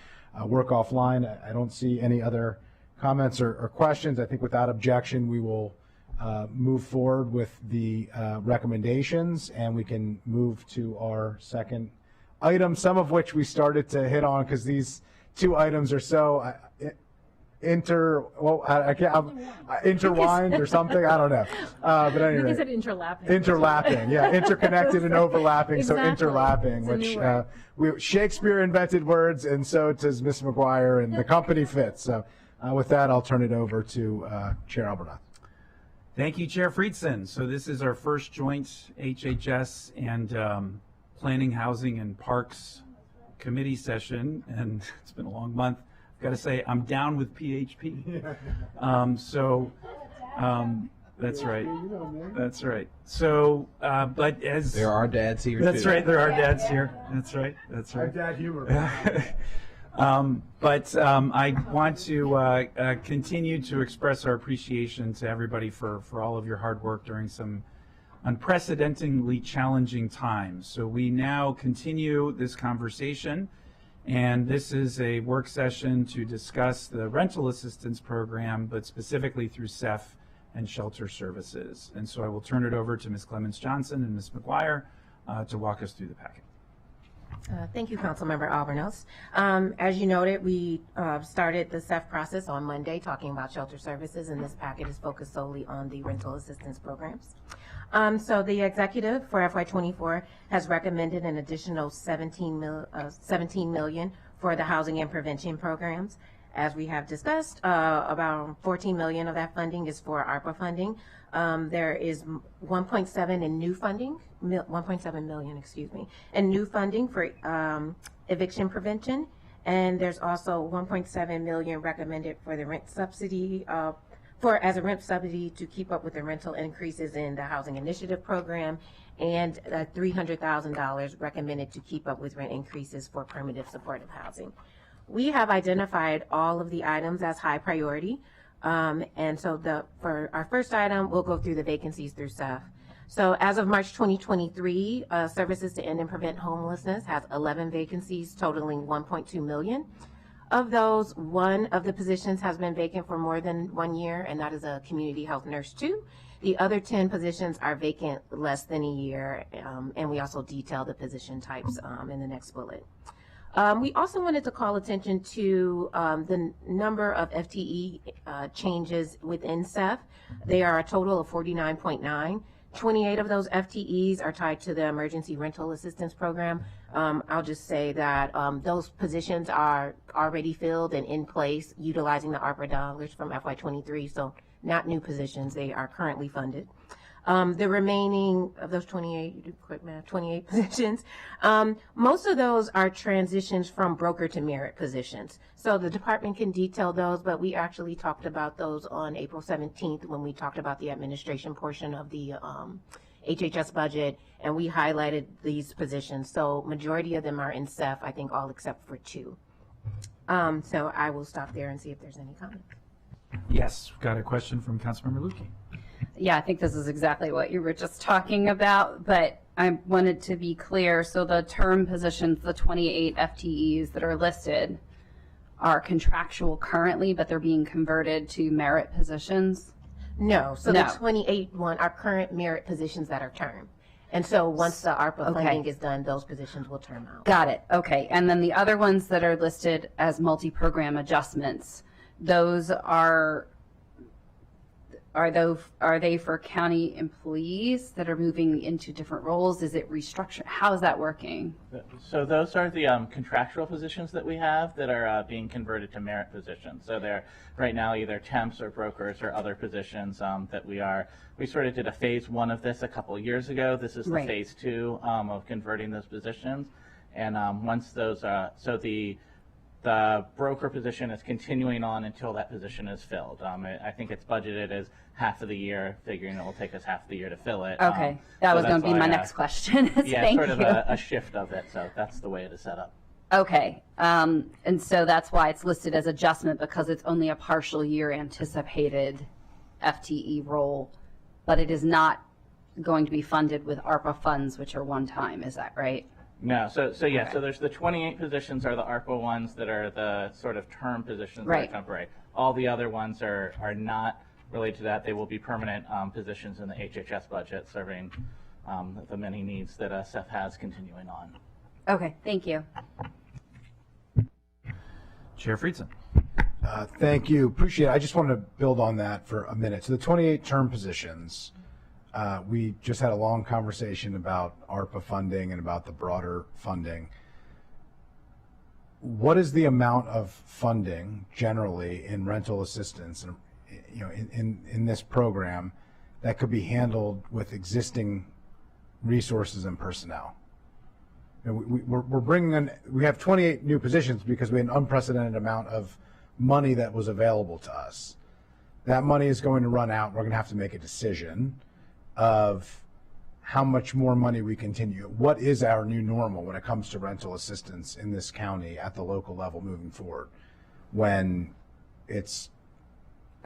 work offline. I don't see any other comments or questions. I think without objection, we will move forward with the recommendations, and we can move to our second item, some of which we started to hit on because these two items or so. I can't, intertwined or something. I don't know. But I think anyway, I said interlapping. interlapping, yeah, interconnected and overlapping. So Exactly. interlapping, It's a which new word. Shakespeare invented words, and so does Miss McGuire, and the company fits. So with that, I'll turn it over to Chair Albernath. Thank you, Chair Friedson. So this is our first joint HHS and Planning, Housing, and Parks Committee session, and it's been a long month. I've got to say, I'm down with PHP. That's right. That's right. So, but as There are dads here. that's too. right, there are dads here. That's right. That's right. Dad humor. But I want to continue to express our appreciation to everybody for all of your hard work during some unprecedentedly challenging times. So we now continue this conversation, and this is a work session to discuss the rental assistance program, but specifically through SEF and shelter services. And so I will turn it over to Ms. Clemens Johnson and Ms. McGuire to walk us through the packet. Thank you, Councilmember Albernos. As you noted, we started the SEF process on Monday talking about shelter services, and this packet is focused solely on the rental assistance programs. So the executive for FY24 has recommended an additional $17 million for the housing and prevention programs. As we have discussed, about $14 million of that funding is for ARPA funding. There is 1.7 in new funding, 1.7 million, excuse me, in new funding for eviction prevention. And there's also 1.7 million recommended for the rent subsidy, as a rent subsidy to keep up with the rental increases in the Housing Initiative Program, and $300,000 recommended to keep up with rent increases for permanent supportive housing. We have identified all of the items as high priority. And so for our first item, we'll go through the vacancies through SEF. So as of March 2023, Services to End and Prevent Homelessness has 11 vacancies totaling 1.2 million. Of those, one of the positions has been vacant for more than 1 year, and that is a community health nurse 2. The other 10 positions are vacant less than a year, and we also detail the position types in the next bullet. We also wanted to call attention to the number of FTE changes within SEF. They are a total of 49.9. 28 of those FTEs are tied to the Emergency Rental Assistance Program. I'll just say that those positions are already filled and in place, utilizing the ARPA dollars from FY23, so not new positions. They are currently funded. The remaining of those 28, you do quick math, 28 positions, most of those are transitions from broker to merit positions. So the department can detail those, but we actually talked about those on April 17th when we talked about the administration portion of the HHS budget, and we highlighted these positions. So majority of them are in SEF, I think all except for 2. So I will stop there and see if there's any comments. Yes, got a question from Councilmember Lukey. Yeah, I think this is exactly what you were just talking about, but I wanted to be clear. So the term positions, the 28 FTEs that are listed, are contractual currently, but they're being converted to merit positions? No, so No. the 28 are current merit positions that are term. And so once the ARPA funding is done, those positions will term out. Got it. Okay. And then the other ones that are listed as multi-program adjustments, those are they for county employees that are moving into different roles? Is it restructured? How is that working? So those are the contractual positions that we have that are being converted to merit positions. So they're right now either temps or brokers or other positions that we sort of did a phase 1 of this a couple of years ago. This is the Right. phase 2 of converting those positions. And once those, so the broker position is continuing on until that position is filled. I think it's budgeted as half of the year, figuring it will take us half the year to fill it. Okay. That so was going that's to be why, my next question. Yeah, Thank sort of you. a shift of it. So that's the way it is set up. Okay. And so that's why it's listed as adjustment, because it's only a partial year anticipated FTE role, but it is not going to be funded with ARPA funds, which are one time. Is that right? No, so yeah, Okay. so there's the 28 positions are the ARPA ones that are the sort of term positions that Right. are temporary. All the other ones are not related to that. They will be permanent positions in the HHS budget, serving the many needs that SEF has continuing on. Okay. Thank you. Chair Friedson. Thank you. Appreciate it. I just wanted to build on that for a minute. So the 28 term positions, we just had a long conversation about ARPA funding and about the broader funding. What is the amount of funding generally in rental assistance, in this program that could be handled with existing resources and personnel? We're bringing in, we have 28 new positions because we had an unprecedented amount of money that was available to us. That money is going to run out. We're going to have to make a decision of how much more money we continue. What is our new normal when it comes to rental assistance in this county at the local level moving forward, when it's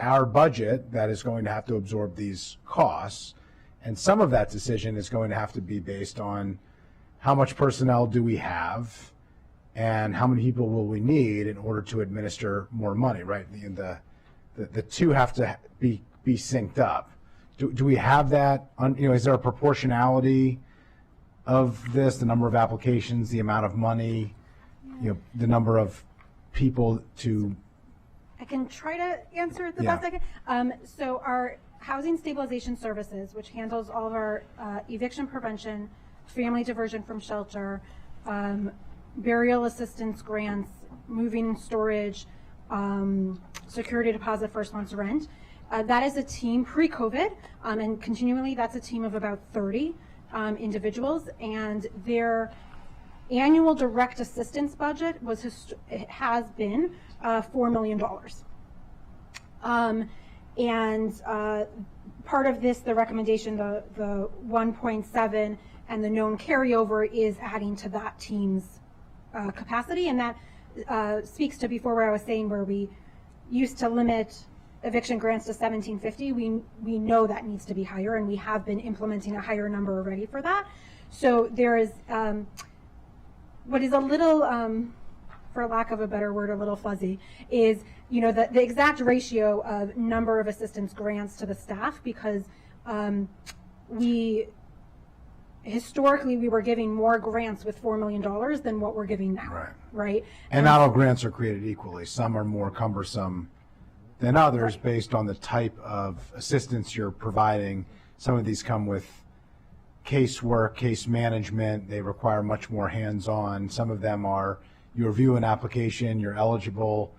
our budget that is going to have to absorb these costs, and some of that decision is going to have to be based on how much personnel do we have and how many people will we need in order to administer more money, right? The two have to be synced up. Do we have that? Is there a proportionality of this, the number of applications, the amount of money, the number of people to? I can try to answer it the best I can. So our Housing Stabilization Services, which handles all of our eviction prevention, family diversion from shelter, burial assistance grants, moving and storage, security deposit, first month's rent. That is a team pre-COVID, and continually that's a team of about 30 individuals, and their annual direct assistance budget has been $4 million. And part of this, the recommendation, the 1.7 and the known carryover is adding to that team's capacity, and that speaks to before where I was saying where we used to limit eviction grants to 1750. We know that needs to be higher, and we have been implementing a higher number already for that. So there is what is a little, for lack of a better word, a little fuzzy, is the exact ratio of number of assistance grants to the staff, because historically we were giving more grants with $4 million than what we're giving now, right? And not all grants are created equally. Some are more cumbersome than others based on the type of assistance you're providing. Some of these come with casework, case management. They require much more hands-on. Some of them are, you review an application, you're eligible,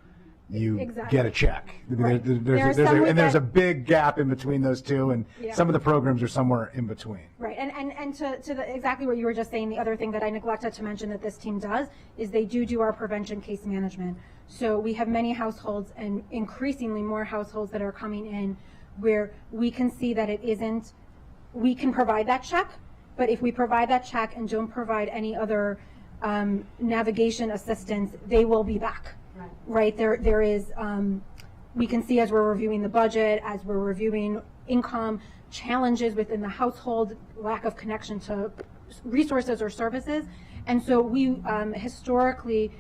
you get a check. There's a big gap in between those two, and some of the programs are somewhere in between. Right, and to exactly what you were just saying, the other thing that I neglected to mention that this team does is they do our prevention case management. So we have many households, and increasingly more households that are coming in where we can see that we can provide that check, but if we provide that check and don't provide any other navigation assistance, they will be back. Right, there is, we can see as we're reviewing the budget, as we're reviewing income, challenges within the household, lack of connection to resources or services. And so we historically,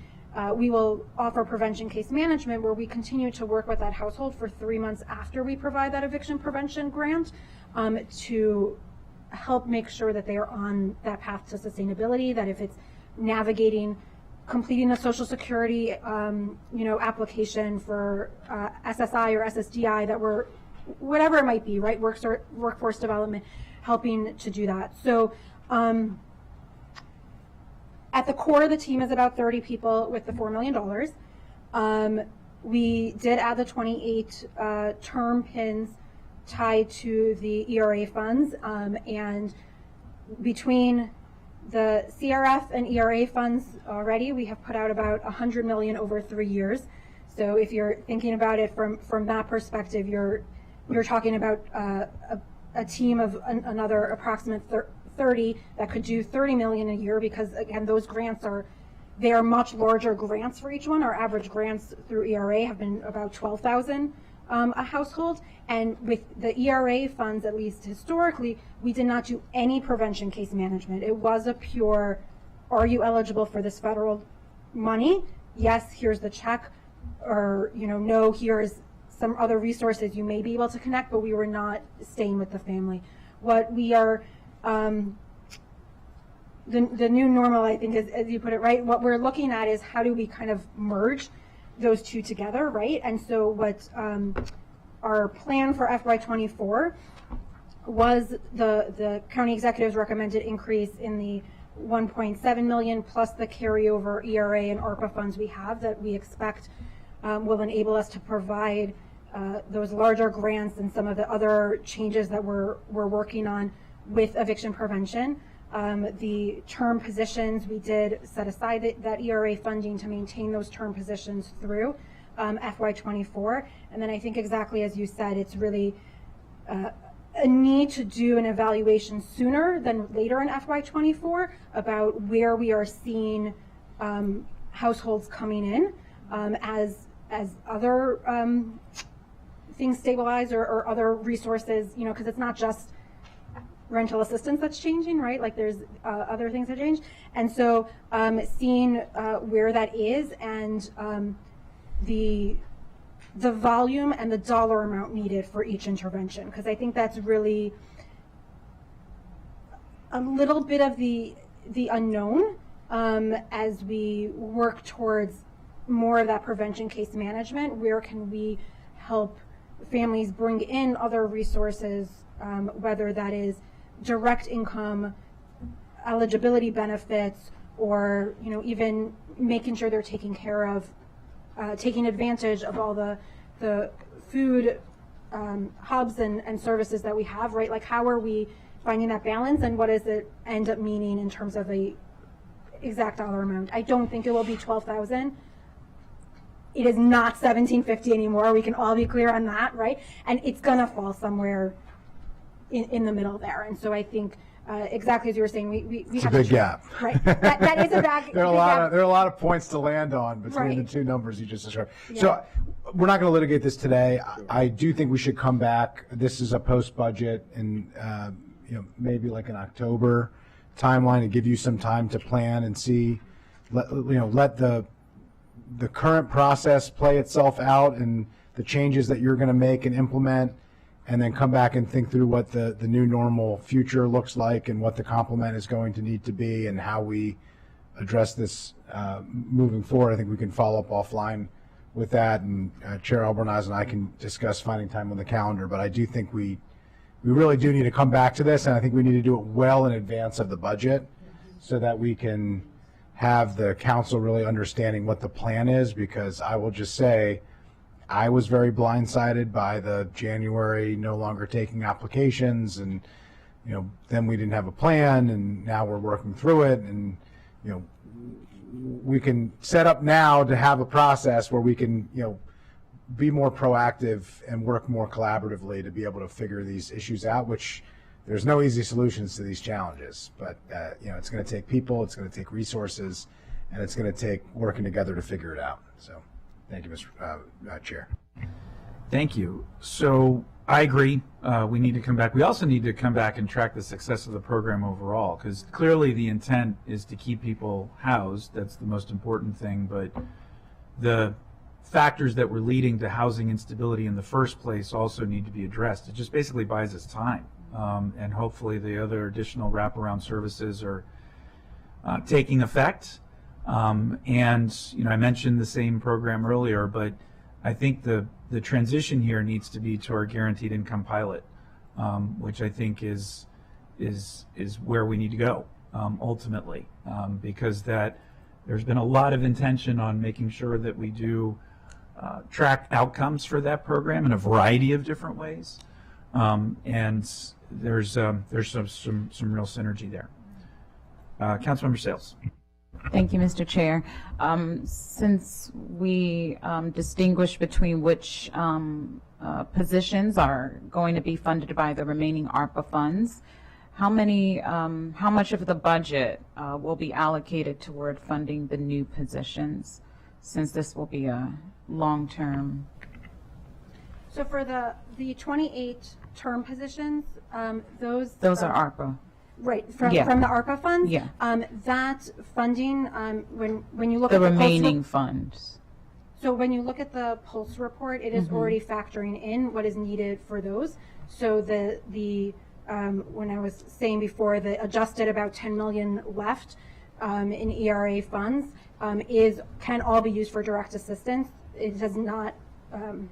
we will offer prevention case management where we continue to work with that household for 3 months after we provide that eviction prevention grant to help make sure that they are on that path to sustainability, that if it's navigating completing a Social Security, application for SSI or SSDI, that we're, whatever it might be, right, workforce development, helping to do that. So at the core of the team is about 30 people with the $4 million. We did add the 28 term pins tied to the ERA funds, and between the CRF and ERA funds already, we have put out about $100 million over 3 years. So if you're thinking about it from that perspective, you're talking about a team of another approximate 30 that could do $30 million a year, because again, those grants are much larger grants for each one. Our average grants through ERA have been about $12,000 a household, and with the ERA funds, at least historically, we did not do any prevention case management. It was a pure, are you eligible for this federal money? Yes, here's the check, or no, here's some other resources you may be able to connect, but we were not staying with the family. What we are, the new normal, I think, is, as you put it, right, what we're looking at is how do we kind of merge those two together, right? And so what our plan for FY24 was the county executives recommended increase in the 1.7 million plus the carryover ERA and ARPA funds we have that we expect will enable us to provide those larger grants and some of the other changes that we're working on with eviction prevention. The term positions, we did set aside that ERA funding to maintain those term positions through FY24. And then I think exactly as you said, it's really a need to do an evaluation sooner than later in FY24 about where we are seeing households coming in as other things stabilize or other resources, you know, because it's not just rental assistance that's changing, right? Like there's other things that change. And so seeing where that is and the volume and the dollar amount needed for each intervention, because I think that's really a little bit of the unknown as we work towards more of that prevention case management. Where can we help families bring in other resources, whether that is direct income, eligibility benefits, or even making sure they're taking care of, taking advantage of all the food hubs and services that we have, right? Like how are we finding that balance, and what does it end up meaning in terms of a exact dollar amount? I don't think it will be 12,000. It is not 1,750 anymore. We can all be clear on that, right? And it's gonna fall somewhere in the middle there. And so I think exactly as you were saying, we It's have a big to gap. Right. That is a big There are gap. a lot of points to land on between Right. the two numbers you just described. Yeah. So we're not going to litigate this today. I do think we should come back. This is a post-budget, and maybe like an October timeline, to give you some time to plan and see. Let the current process play itself out and the changes that you're going to make and implement, and then come back and think through what the new normal future looks like and what the complement is going to need to be and how we address this moving forward. I think we can follow up offline with that, and Chair Albornoz and I can discuss finding time on the calendar. But I do think we really do need to come back to this, and I think we need to do it well in advance of the budget so that we can have the council really understanding what the plan is, because I will just say, I was very blindsided by the January no longer taking applications, and then we didn't have a plan, and now we're working through it, and we can set up now to have a process where we can be more proactive and work more collaboratively to be able to figure these issues out, which there's no easy solutions to these challenges, but it's going to take people, it's going to take resources, and it's going to take working together to figure it out. So thank you, Mr. Chair. Thank you. So I agree. We need to come back. We also need to come back and track the success of the program overall, because clearly the intent is to keep people housed. That's the most important thing. But the factors that were leading to housing instability in the first place also need to be addressed. It just basically buys us time. And hopefully the other additional wraparound services are taking effect. And I mentioned the same program earlier, but I think the transition here needs to be to our guaranteed income pilot, which I think is where we need to go ultimately, because there's been a lot of intention on making sure that we do track outcomes for that program in a variety of different ways, and there's some real synergy there. Councilmember Sales. Thank you, Mr. Chair. Since we distinguish between which positions are going to be funded by the remaining ARPA funds, how much of the budget will be allocated toward funding the new positions, since this will be a long-term? So for the 28 term positions, those are ARPA. Right, from the ARPA funds. Yeah. That funding, when you look the at the remaining funds. So when you look at the Pulse report, it is already factoring in what is needed for those. So the when I was saying before, the adjusted about 10 million left in ERA funds can all be used for direct assistance it does not, I'm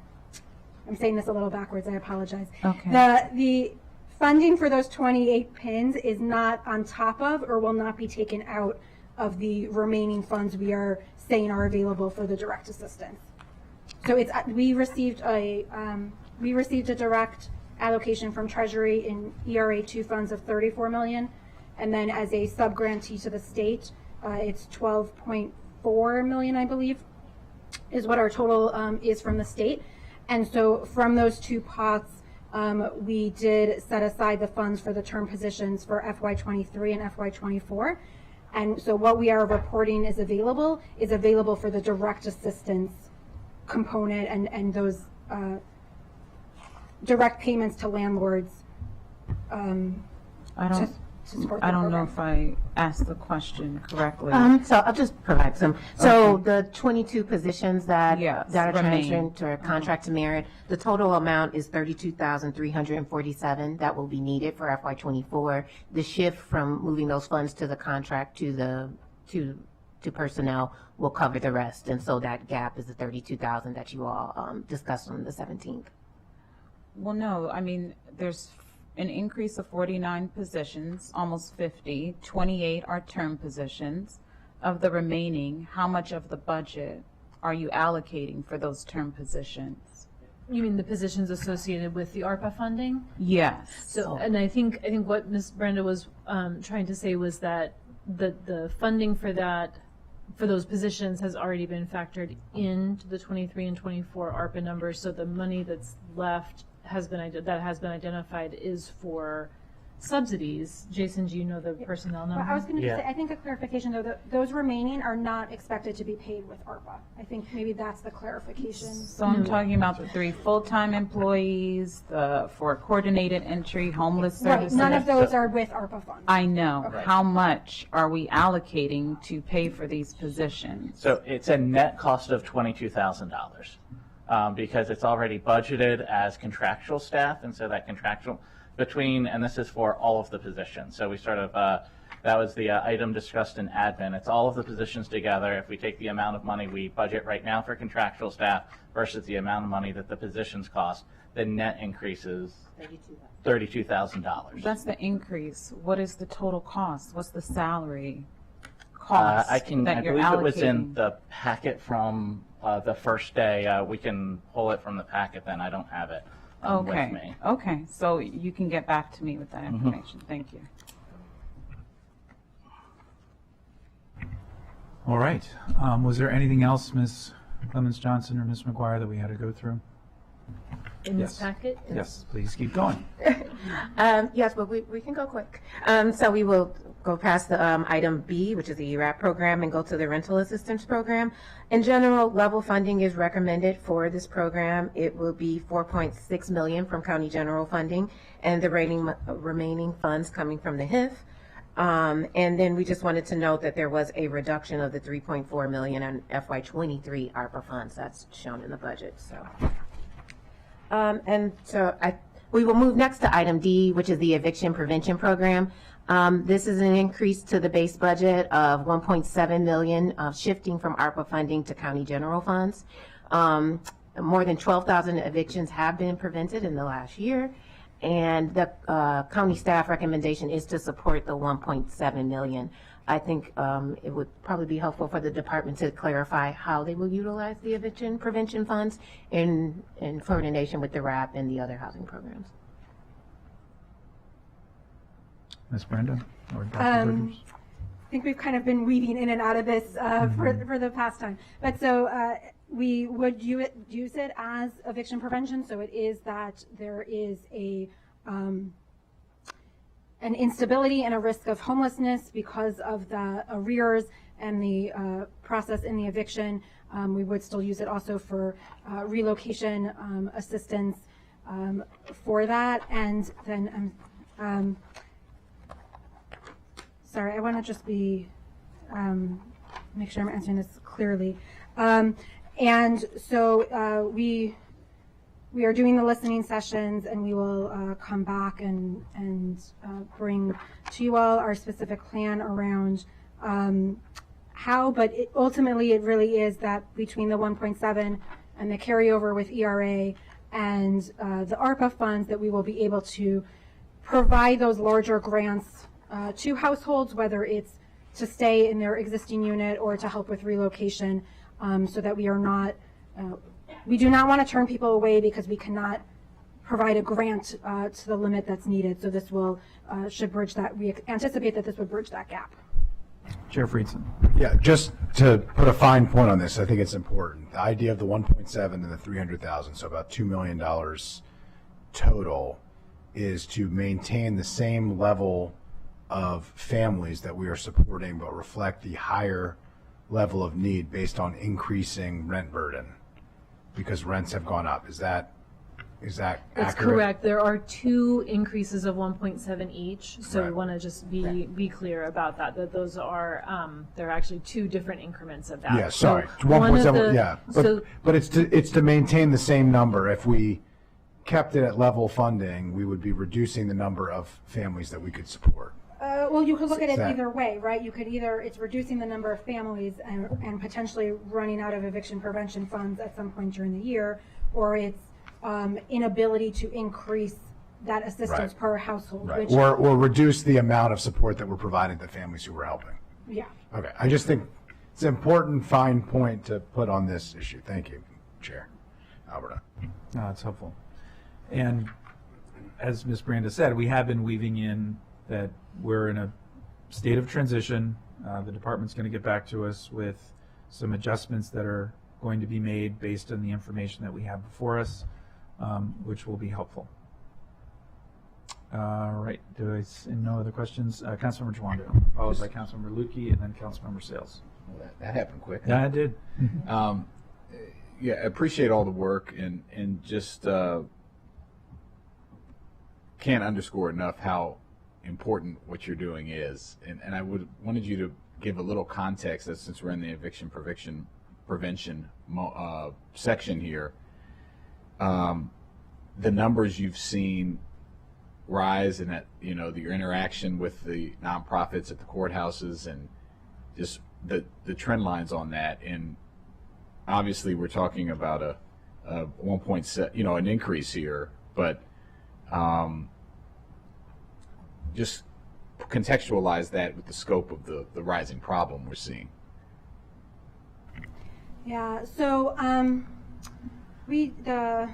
saying this a little backwards, I apologize. Okay. The funding for those 28 pins is not on top of or will not be taken out of the remaining funds we are saying are available for the direct assistance. So it's, we received a direct allocation from Treasury in ERA 2 funds of $34 million, and then as a sub-grantee to the state, it's $12.4 million, I believe, is what our total is from the state. And so from those two pots, we did set aside the funds for the term positions for FY23 and FY24. And so what we are reporting is available for the direct assistance component and those direct payments to landlords. I don't know if I asked the question correctly. So I'll just provide some. So the 22 positions that Yes, that are remain. transferred to our contract to merit, the total amount is 32,347 that will be needed for FY24. The shift from moving those funds to the contract to personnel will cover the rest, and so that gap is the 32,000 that you all discussed on the 17th. Well, no, I mean, there's an increase of 49 positions, almost 50, 28 are term positions. Of the remaining, how much of the budget are you allocating for those term positions? You mean the positions associated with the ARPA funding? Yes. So, and I think what Ms. Brenda was trying to say was that the funding for those positions has already been factored into the 23 and 24 ARPA numbers. So the money that's left has been identified is for subsidies. Jason, do you know the personnel number? I was going to say, I think a clarification though, that those remaining are not expected to be paid with ARPA. I think maybe that's the clarification. So I'm talking about the 3 full-time employees, the 4 coordinated entry homeless Right, services. none of those are with ARPA funds. I know. Okay. How much are we allocating to pay for these positions? So it's a net cost of $22,000 because it's already budgeted as contractual staff, and so that contractual between, and this is for all of the positions. So we sort of, that was the item discussed in admin. It's all of the positions together. If we take the amount of money we budget right now for contractual staff versus the amount of money that the positions cost, the net increase is $32,000. That's the increase. What is the total cost? What's the salary cost I that you're believe it was in allocating? the packet from the first day. We can pull it from the packet then. I don't have it with me. Okay, so you can get back to me with that information. Thank you. All right. Was there anything else, Ms. Clemens-Johnson or Ms. McGuire, that we had to go through? In this Yes. packet? Yes, please keep going. Yes, but we can go quick. So we will go past the item B, which is the ERAP program, and go to the rental assistance program. In general, level funding is recommended for this program. It will be $4.6 million from county general funding, and the remaining funds coming from the HIF. And then we just wanted to note that there was a reduction of the $3.4 million in FY23 ARPA funds. That's shown in the budget. We will move next to item D, which is the eviction prevention program. This is an increase to the base budget of $1.7 million, shifting from ARPA funding to county general funds. More than 12,000 evictions have been prevented in the last year, and the county staff recommendation is to support the $1.7 million. I think it would probably be helpful for the department to clarify how they will utilize the eviction prevention funds in coordination with the RAP and the other housing programs. Ms. Brenda or Dr. I Bridgers? think we've kind of been weaving in and out of this for the past time. But so we would use it as eviction prevention. So it is that there is an instability and a risk of homelessness because of the arrears and the process in the eviction. We would still use it also for relocation assistance for that. And then sorry, I want to just be make sure I'm answering this clearly. And so we are doing the listening sessions, and we will come back and bring to you all our specific plan around how, but ultimately it really is that between the 1.7 and the carryover with ERA and the ARPA funds that we will be able to provide those larger grants to households, whether it's to stay in their existing unit or to help with relocation, so that we are not, we do not want to turn people away because we cannot provide a grant to the limit that's needed. So this will, should bridge that, we anticipate that this would bridge that gap. Chair Friedson. Yeah, just to put a fine point on this, I think it's important. The idea of the 1.7 and the 300,000, so about $2 million total, is to maintain the same level of families that we are supporting, but reflect the higher level of need based on increasing rent burden, because rents have gone up. Is that That's accurate? correct. There are two increases of 1.7 each, so we Right. want to just be clear about that, that those are, there are actually two different increments of that. Yeah, sorry, So one of 1.7, the- yeah. So, But it's to maintain the same number. If we kept it at level funding, we would be reducing the number of families that we could support. Well, you could look at it That- either way, right? You could either, it's reducing the number of families and potentially running out of eviction prevention funds at some point during the year, or it's inability to increase that assistance Right. per household, Right. which, Or reduce the amount of support that we're providing to families who we're helping. yeah. Okay, I just think it's an important fine point to put on this issue. Thank you, Chair Alberta. No, that's helpful. And as Ms. Branda said, we have been weaving in that we're in a state of transition. The department's going to get back to us with some adjustments that are going to be made based on the information that we have before us, which will be helpful. All right, do I see no other questions? Councilmember Chawando, followed by Councilmember Lukey, and then Councilmember Sales. That happened quick. Yeah, I did. Yeah, I appreciate all the work and just can't underscore enough how important what you're doing is. And I wanted you to give a little context, that since we're in the eviction prevention section here, the numbers you've seen rise and that, you know, your interaction with the nonprofits at the courthouses and just the trend lines on that. And obviously we're talking about a 1.7, you know, an increase here, but just contextualize that with the scope of the rising problem we're seeing. Yeah, so the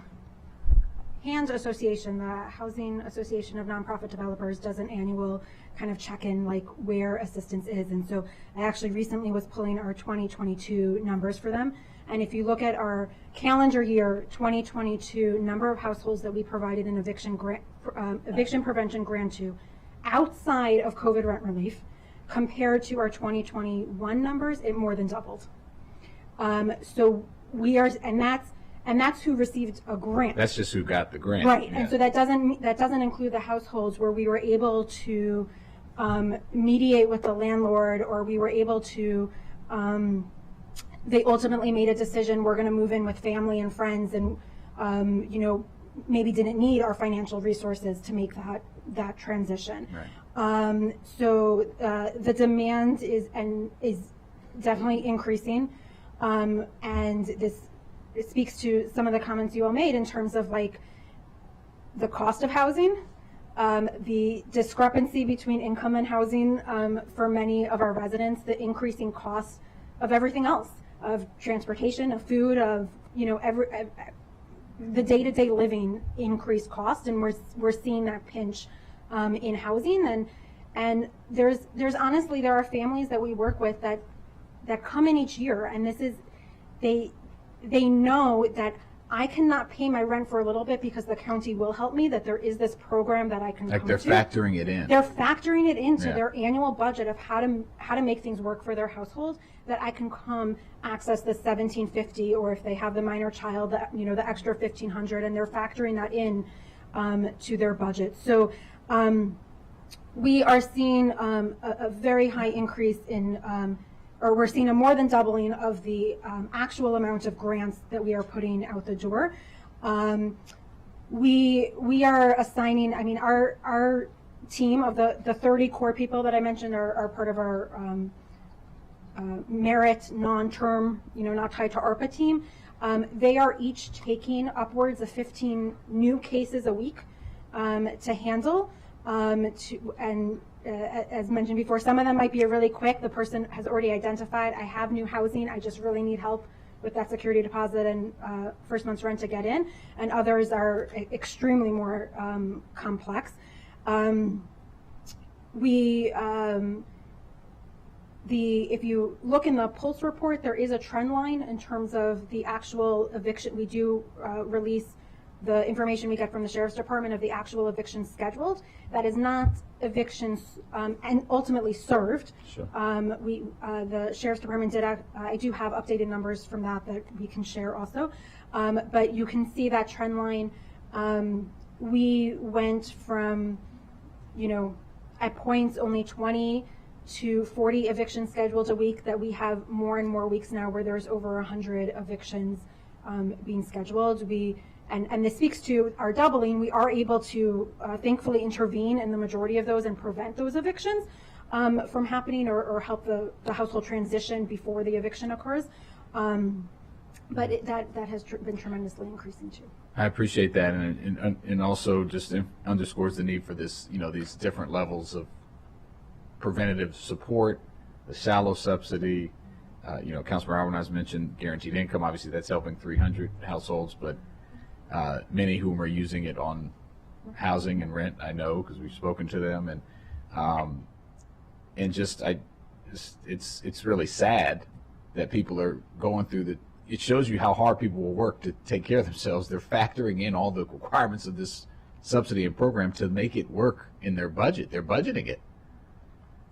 HAND Association, the Housing Association of Nonprofit Developers, does an annual kind of check-in, like where assistance is. And so I actually recently was pulling our 2022 numbers for them. And if you look at our calendar year 2022 number of households that we provided an eviction prevention grant to outside of COVID rent relief, compared to our 2021 numbers, it more than doubled. So we are, and that's who received a grant. That's just who got the grant. Right, Yeah. and so that doesn't include the households where we were able to mediate with the landlord, or we were able to. They ultimately made a decision. We're going to move in with family and friends, and you know, maybe didn't need our financial resources to make that transition. Right. So the demand is definitely increasing, and this. It speaks to some of the comments you all made in terms of like the cost of housing, the discrepancy between income and housing for many of our residents, the increasing cost of everything else, of transportation, of food, of, you know, the day-to-day living increased cost, and we're seeing that pinch in housing, and there's honestly, there are families that we work with that come in each year, and this is they know that I cannot pay my rent for a little bit because the county will help me, that there is this program that I can Like come they're to. factoring it in. They're factoring it into Yeah. their annual budget of how to make things work for their household, that I can come access the $1,750, or if they have the minor child, that, you know, the extra $1,500, and they're factoring that in to their budget. So we are seeing a very high increase in or we're seeing a more than doubling of the actual amount of grants that we are putting out the door. We are assigning, I mean, our team of the 30 core people that I mentioned are part of our merit, non-term, not tied to ARPA team. They are each taking upwards of 15 new cases a week to handle. As mentioned before, some of them might be really quick. The person has already identified, I have new housing, I just really need help with that security deposit and first month's rent to get in. And others are extremely more complex. If you look in the Pulse report, there is a trend line in terms of the actual eviction. We do release the information we get from the Sheriff's Department of the actual evictions scheduled. That is not evictions and ultimately served. Sure. The Sheriff's Department did, I do have updated numbers from that we can share also. But you can see that trend line. We went from, at points only 20 to 40 evictions scheduled a week, that we have more and more weeks now where there's over 100 evictions being scheduled. And this speaks to our doubling. We are able to thankfully intervene in the majority of those and prevent those evictions from happening or help the household transition before the eviction occurs. But that has been tremendously increasing too. I appreciate that, and also just underscores the need for this, these different levels of preventative support, the shallow subsidy. Councilmember Alvarez has mentioned guaranteed income. Obviously, that's helping 300 households, but many whom are using it on housing and rent, I know, because we've spoken to them, it's really sad that people are going through it shows you how hard people will work to take care of themselves. They're factoring in all the requirements of this subsidy and program to make it work in their budget. They're budgeting it.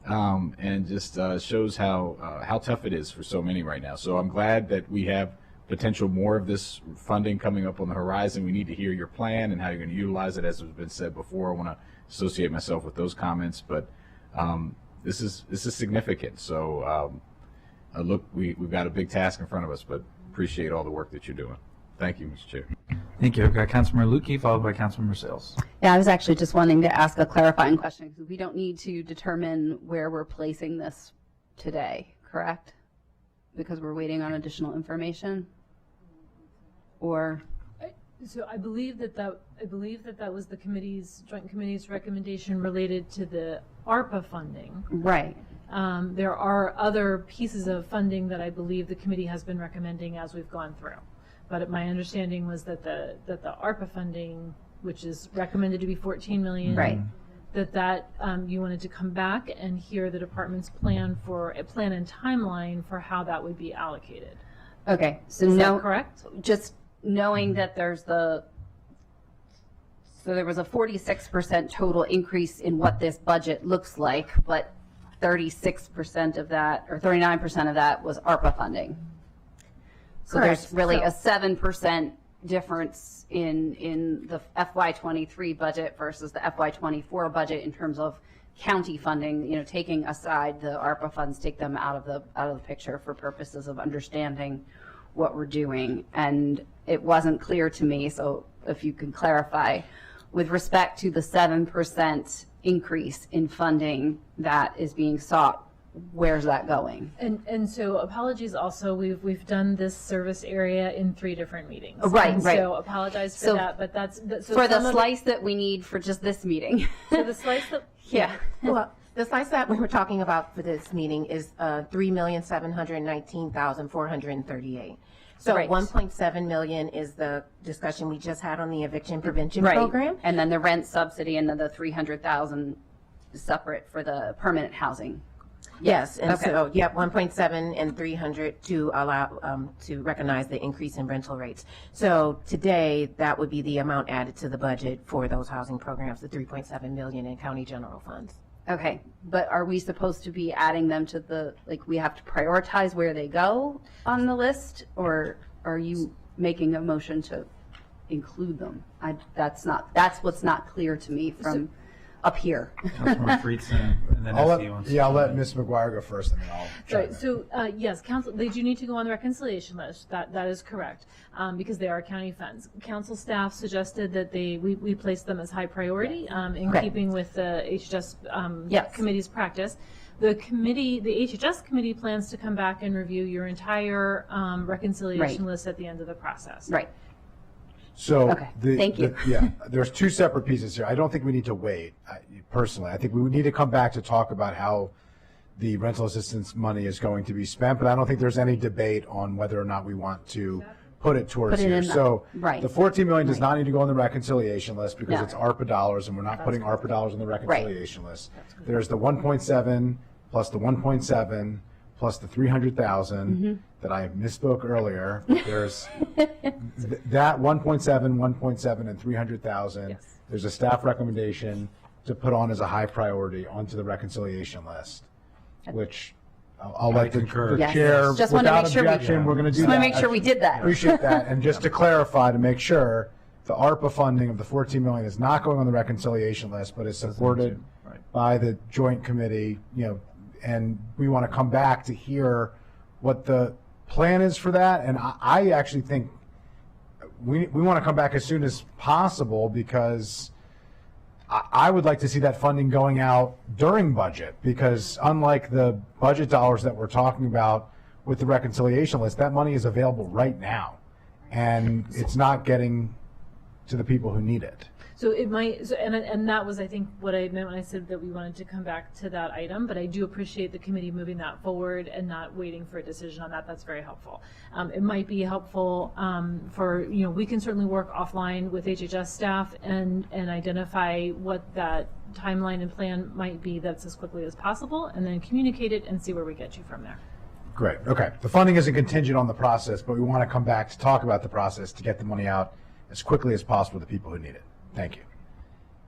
And just shows how tough it is for so many right now. So I'm glad that we have potential more of this funding coming up on the horizon. We need to hear your plan and how you're going to utilize it, as has been said before. I want to associate myself with those comments, but this is significant. So look, we've got a big task in front of us, but appreciate all the work that you're doing. Thank you, Mr. Chair. Thank you. I've got Councilmember Lukey, followed by Councilmember Sales. Yeah, I was actually just wanting to ask a clarifying question, because we don't need to determine where we're placing this today, correct? Because we're waiting on additional information? Or? So I believe that was the joint committee's recommendation related to the ARPA funding. Right. There are other pieces of funding that I believe the committee has been recommending as we've gone through. But my understanding was that the ARPA funding, which is recommended to be $14 million, right, that you wanted to come back and hear the department's plan and timeline for how that would be allocated. Okay, so is that correct? Just knowing that there was a 46% total increase in what this budget looks like, but 36% of that, or 39% of that, was ARPA funding. So Correct. There's really a 7% difference in the FY23 budget versus the FY24 budget in terms of county funding. Taking aside the ARPA funds, take them out of the picture for purposes of understanding what we're doing. And it wasn't clear to me, so if you can clarify, with respect to the 7% increase in funding that is being sought, where's that going? And so apologies also, we've done this service area in 3 different meetings. Right, and right. So apologize for that, but that's so for the slice that we need for just this meeting. So the slice that yeah. Well, the slice that we were talking about for this meeting is $3,719,438. So Right. 1.7 million is the discussion we just had on the eviction prevention Right. program. And then the rent subsidy and then the 300,000 separate for the permanent housing. Yes, and Okay. so, 1.7 and 300 to allow, to recognize the increase in rental rates. So today, that would be the amount added to the budget for those housing programs, the 3.7 million in county general funds. Okay, but are we supposed to be adding them to we have to prioritize where they go on the list, or are you making a motion to include them? That's what's not clear to me from up here. Councilmember Friedson, and then I'll SE wants to- I'll let Ms. McGuire go first, and then I'll chime in. So yes, council, they do need to go on the reconciliation list. That is correct, because they are county funds. Council staff suggested that we place them as high priority in Okay. keeping with the HHS Yes. committee's practice. The committee, the HHS committee plans to come back and review your entire reconciliation Right. list at the end of the process. Right. So, Okay, thank you. yeah, there's two separate pieces here. I don't think we need to wait, personally. I think we would need to come back to talk about how the rental assistance money is going to be spent, but I don't think there's any debate on whether or not we want to put it towards Put it here. in the- So, right. the 14 million does not need to go on the reconciliation list because No. it's ARPA dollars, and we're not putting ARPA dollars on the reconciliation list. There's the 1.7 plus the 1.7 plus the 300,000 that I misspoke earlier. There's that 1.7, 1.7, and 300,000. Yes. There's a staff recommendation to put on as a high priority onto the reconciliation list, which I'll let the concur. chair, Just wanna without make sure we- objection, we're going to do Just that. want to make sure we did that. Appreciate that. And just to clarify, to make sure, the ARPA funding of the 14 million is not going on the reconciliation list, but is supported Right. by the joint committee, and we want to come back to hear what the plan is for that. And I actually think we want to come back as soon as possible because I would like to see that funding going out during budget, because unlike the budget dollars that we're talking about with the reconciliation list, that money is available right now, and it's not getting to the people who need it. So it might, and that was, I think, what I meant when I said that we wanted to come back to that item, but I do appreciate the committee moving that forward and not waiting for a decision on that. That's very helpful. It might be helpful for, we can certainly work offline with HHS staff and identify what that timeline and plan might be that's as quickly as possible, and then communicate it and see where we get you from there. Great, okay. The funding isn't contingent on the process, but we want to come back to talk about the process to get the money out as quickly as possible to the people who need it. Thank you.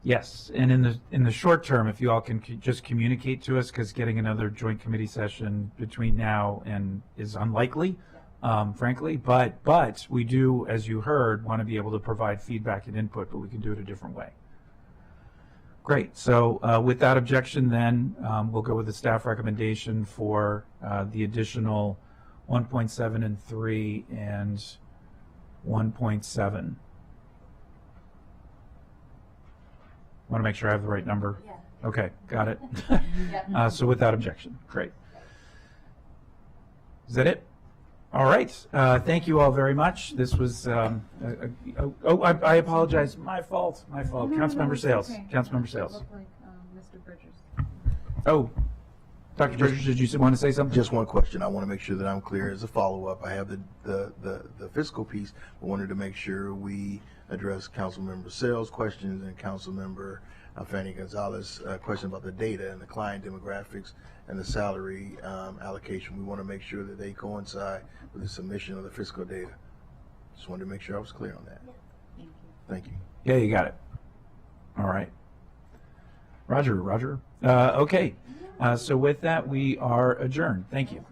Yes, and in the short term, if you all can just communicate to us, because getting another joint committee session between now and is unlikely, frankly. But we do, as you heard, want to be able to provide feedback and input, but we can do it a different way. Great. So without objection, then we'll go with the staff recommendation for the additional 1.7 and 3 and 1.7. Want to make sure I have the right number? Yeah. Okay, got it. So without objection, great. Is that it? All right. Thank you all very much. This was, I apologize. My fault. Councilmember Sales. Okay. Councilmember Sales. Look like, Mr. Bridges. Oh, Dr. Bridges, did you want to say something? Just one question. I want to make sure that I'm clear. As a follow-up, I have the fiscal piece. I wanted to make sure we address Councilmember Sales' questions and Councilmember Fanny Gonzalez question about the data and the client demographics and the salary allocation. We want to make sure that they coincide with the submission of the fiscal data. Just wanted to make sure I was clear on that. Thank you. Thank you. Yeah, you got it. All right. Roger. Okay. So with that, we are adjourned. Thank you.